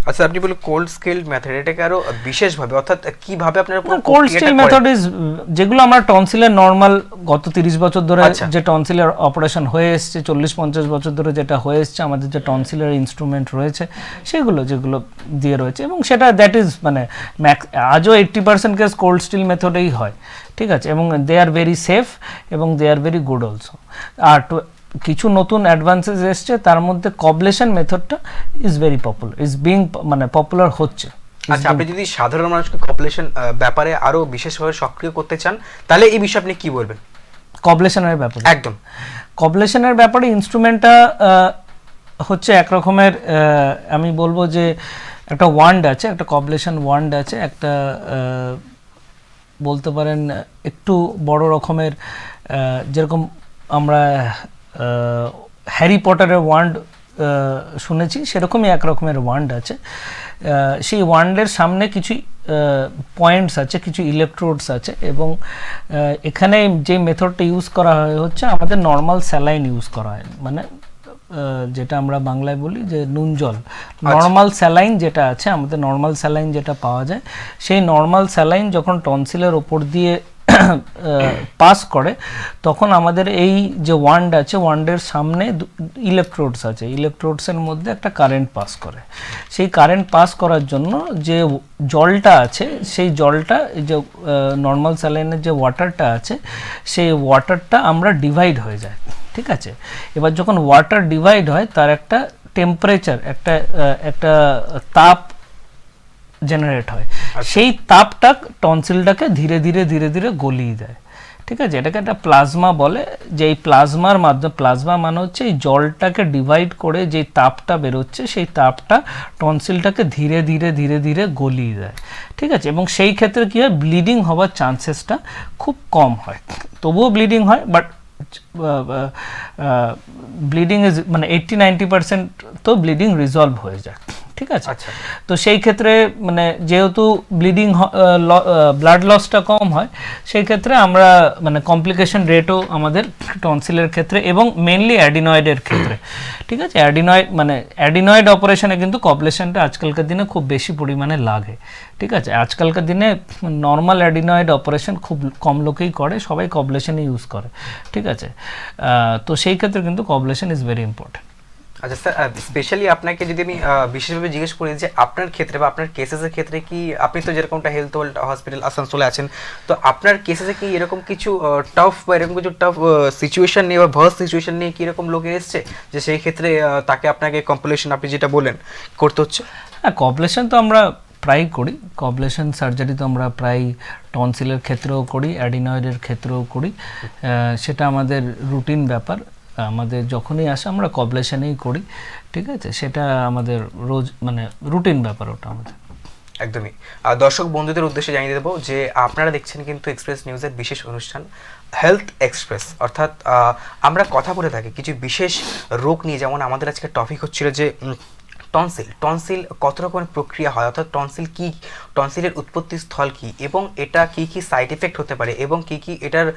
আচ্ছা, আপনি বলে কোল্ড স্কেলড মেথড, এটাকে আরো বিশেষভাবে অর্থাৎ কিভাবে আপনারা পুরো কোল্ড প্রক্রিয়াটা স্টিল করেন? মেথড ইজ যেগুলো আমরা টনসিলের নর্মাল গত 30 বছর ধরে আচ্ছা। যে টনসিলের অপারেশন হয়ে এসছে, 40-50 বছর ধরে যেটা হয়ে এসছে, আমাদের যে টনসিলের ইনস্ট্রুমেন্ট রয়েছে সেগুলো যেগুলো দিয়ে রয়েছে, এবং সেটা দ্যাট ইজ মানে আজও 80% কেস কোল্ড স্টিল মেথডেই হয়, ঠিক আছে, এবং দে আর ভেরি সেফ এবং they are very good also. আর কিছু নতুন অ্যাডভান্সেস এসছে, তার মধ্যে কবলেশন মেথডটা is very popular, is being মানে পপুলার হচ্ছে। আচ্ছা, আপনি যদি সাধারণ মানুষকে কপুলেশন ব্যাপারে আরো বিশেষভাবে সক্রিয় করতে চান, তাহলে এই বিষয়ে আপনি কি বলবেন? কবলেশনের ব্যাপারে একদম। কবলেশনের ব্যাপারে ইনস্ট্রুমেন্টটা হচ্ছে এক রকমের, আমি বলবো যে একটা ওয়ান্ড আছে, একটা কবলেশন ওয়ান্ড আছে, একটা বলতে পারেন একটু বড় রকমের, যেরকম আমরা হ্যারি পটারের ওয়ান্ড শুনেছি, সেরকমই এক রকমের ওয়ান্ড আছে। সেই ওয়ান্ডের সামনে কিছু পয়েন্টস আছে, কিছু ইলেকট্রোডস আছে, এবং এখানে যে মেথডটা ইউজ করা হয় হচ্ছে আমাদের নর্মাল স্যালাইন ইউজ করা হয়, মানে যেটা আমরা বাংলায় বলি যে নুন জল। নর্মাল স্যালাইন যেটা আছে, আমাদের নর্মাল স্যালাইন যেটা পাওয়া যায়, সেই নর্মাল স্যালাইন যখন টনসিলের ওপর দিয়ে পাস করে, তখন আমাদের এই যে ওয়ান্ড আছে, ওয়ান্ডের সামনে ইলেকট্রোডস আছে, ইলেকট্রোডসের মধ্যে একটা কারেন্ট পাস করে। সেই কারেন্ট পাস করার জন্য যে জলটা আছে, সেই জলটা যে নর্মাল স্যালাইনের যে ওয়াটারটা আছে, সেই ওয়াটারটা আমরা ডিভাইড হয়ে যায়, ঠিক আছে। এবার যখন ওয়াটার ডিভাইড হয়, তার একটা টেম্পারেচার, একটা তাপ জেনারেট হয়। সেই তাপটা টনসিলটাকে ধীরে ধীরে ধীরে ধীরে গলিয়ে দেয়, ঠিক আছে। এটাকে একটা প্লাজমা বলে, যে এই প্লাজমার মাধ্যমে, প্লাজমা মানে হচ্ছে এই জলটাকে ডিভাইড করে যে তাপটা বেরোচ্ছে, সেই তাপটা টনসিলটাকে ধীরে ধীরে ধীরে ধীরে গলিয়ে দেয়, ঠিক আছে। এবং সেই ক্ষেত্রে কী হয়, ব্লিডিং হওয়ার চান্সেসটা খুব কম হয়। তবুও ব্লিডিং হয়, বাট ব্লিডিং ইজ মানে 80-90% তো ব্লিডিং রিজলভ হয়ে যায়, ঠিক আছে। আচ্ছা। তো সেই ক্ষেত্রে মানে যেহেতু ব্লিডিং ব্লাড লসটা কম হয়, সেই ক্ষেত্রে আমরা মানে কমপ্লিকেশন রেটও আমাদের টনসিলের ক্ষেত্রে এবং মেনলি অ্যাডিনয়েডের ক্ষেত্রে, ঠিক আছে। অ্যাডিনয়েড অপারেশনে কিন্তু কবলেশনটা আজকালকার দিনে খুব বেশি পরিমাণে লাগে, ঠিক আছে। আজকালকার দিনে নর্মাল অ্যাডিনয়েড অপারেশন খুব কম লোকেই করে, সবাই কবলেশনই ইউজ করে, ঠিক আছে। তো সেই ক্ষেত্রে কিন্তু কবলেশন ইজ ভেরি ইম্পর্টেন্ট। আচ্ছা স্যার, স্পেশালি আপনাকে যদি আমি বিশেষভাবে জিজ্ঞেস করি যে আপনার ক্ষেত্রে বা আপনার কেসেসের ক্ষেত্রে কি, আপনি তো যেরকমটা হেলথ ওয়ার্ল্ড হসপিটাল আসানসোলে আছেন, তো আপনার কেসেসে কি এরকম কিছু টাফ বা এরকম কিছু টাফ সিচুয়েশন নিয়ে বা ভার্স সিচুয়েশন নিয়ে কি এরকম লোকে এসছে যে সেই ক্ষেত্রে তাকে আপনাকে কম্পিলেশন, আপনি যেটা বলেন, করতে হচ্ছে? হ্যাঁ, কবলেশন তো আমরা প্রায় করি, কবলেশন সার্জারি তো আমরা প্রায় টনসিলের ক্ষেত্রেও করি, অ্যাডিনয়েডের ক্ষেত্রেও করি, সেটা আমাদের রুটিন ব্যাপার। আমাদের যখনই আসে আমরা কবলেশনেই করি, ঠিক আছে। সেটা আমাদের রোজ মানে রুটিন ব্যাপার ওটা আমাদের। একদমই। দর্শক বন্ধুদের উদ্দেশ্যে জানিয়ে দেবো যে আপনারা দেখছেন কিন্তু এক্সপ্রেস নিউজের বিশেষ অনুষ্ঠান হেলথ এক্সপ্রেস, অর্থাৎ আমরা কথা বলে থাকি কিছু বিশেষ রোগ নিয়ে। যেমন আমাদের আজকে টপিক হচ্ছিল যে টনসিল কত রকমের প্রক্রিয়া হয়, অর্থাৎ টনসিল কি, টনসিলের উৎপত্তি স্থল কি, এবং এটা কি কি সাইড এফেক্ট হতে পারে, এবং কি কি এটার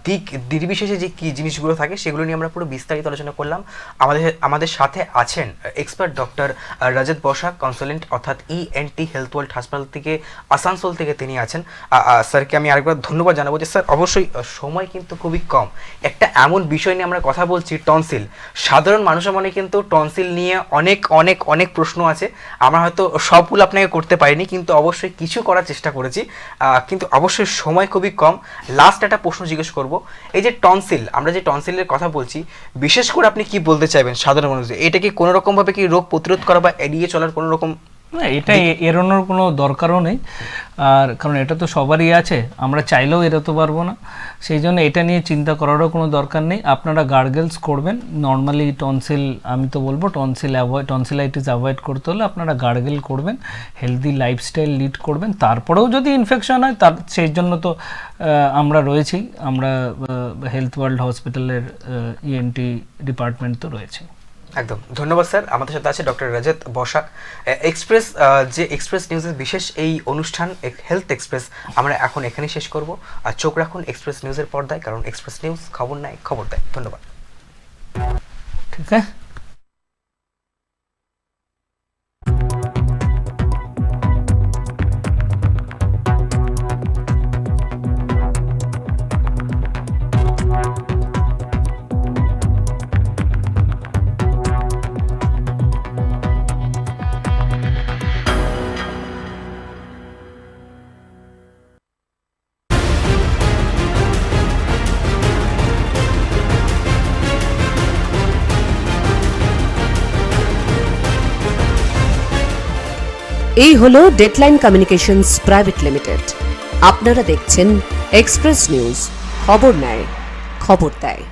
দিক নির্বিশেষে যে কি জিনিসগুলো থাকে, সেগুলো নিয়ে আমরা পুরো বিস্তারিত আলোচনা করলাম। আমাদের সাথে আছেন এক্সপার্ট ডক্টর রজত বসাক, কনসালটেন্ট, অর্থাৎ ENT হেলথ ওয়ার্ল্ড হাসপাতাল থেকে আসানসোল থেকে তিনি আছেন। স্যারকে আমি আরেকবার ধন্যবাদ জানাবো যে স্যার অবশ্যই সময় কিন্তু খুবই কম, একটা এমন বিষয় নিয়ে আমরা কথা বলছি টনসিল। সাধারণ মানুষের মনে কিন্তু টনসিল নিয়ে অনেক অনেক অনেক প্রশ্ন আছে, আমরা হয়তো সবগুলো আপনাকে করতে পারিনি, কিন্তু অবশ্যই কিছু করার চেষ্টা করেছি, কিন্তু অবশ্যই সময় খুবই কম। লাস্ট একটা প্রশ্ন জিজ্ঞেস করব, এই যে টনসিল, আমরা যে টনসিলের কথা বলছি, বিশেষ করে আপনি কি বলতে চাইবেন সাধারণ মানুষদের? এটা কি কোনো রকমভাবে কি রোগ প্রতিরোধ করা বা এড়িয়ে চলার কোনো রকম? না, এটা এড়ানোর কোনো দরকারও নেই, আর কারণ এটা তো সবারই আছে, আমরা চাইলেও এড়াতে পারবো না, সেই জন্য এটা নিয়ে চিন্তা করারও কোনো দরকার নেই। আপনারা গার্গেলস করবেন নর্মালি। টনসিল, আমি তো বলবো টনসিলাইটিস অ্যাভয়েড করতে হলে আপনারা গার্গেল করবেন, হেলদি লাইফস্টাইল লিড করবেন। তারপরেও যদি ইনফেকশন হয়, তার সেই জন্য তো আমরা রয়েছি, আমরা হেলথ ওয়ার্ল্ড হসপিটালের ENT ডিপার্টমেন্ট তো রয়েছে। একদম ধন্যবাদ স্যার। আমাদের সাথে আছে ডক্টর রজত বসাক। যে এক্সপ্রেস নিউজের বিশেষ এই অনুষ্ঠান হেলথ এক্সপ্রেস আমরা এখন এখানেই শেষ করব। আর চোখ রাখুন এক্সপ্রেস নিউজের পর্দায়, কারণ এক্সপ্রেস নিউজ খবর নেয়, খবর দেয়। ধন্যবাদ। ঠিক আছে। এই হলো ডেডলাইন কমিউনিকেশনস প্রাইভেট লিমিটেড। আপনারা দেখছেন এক্সপ্রেস নিউজ, খবর নেয়, খবর দেয়।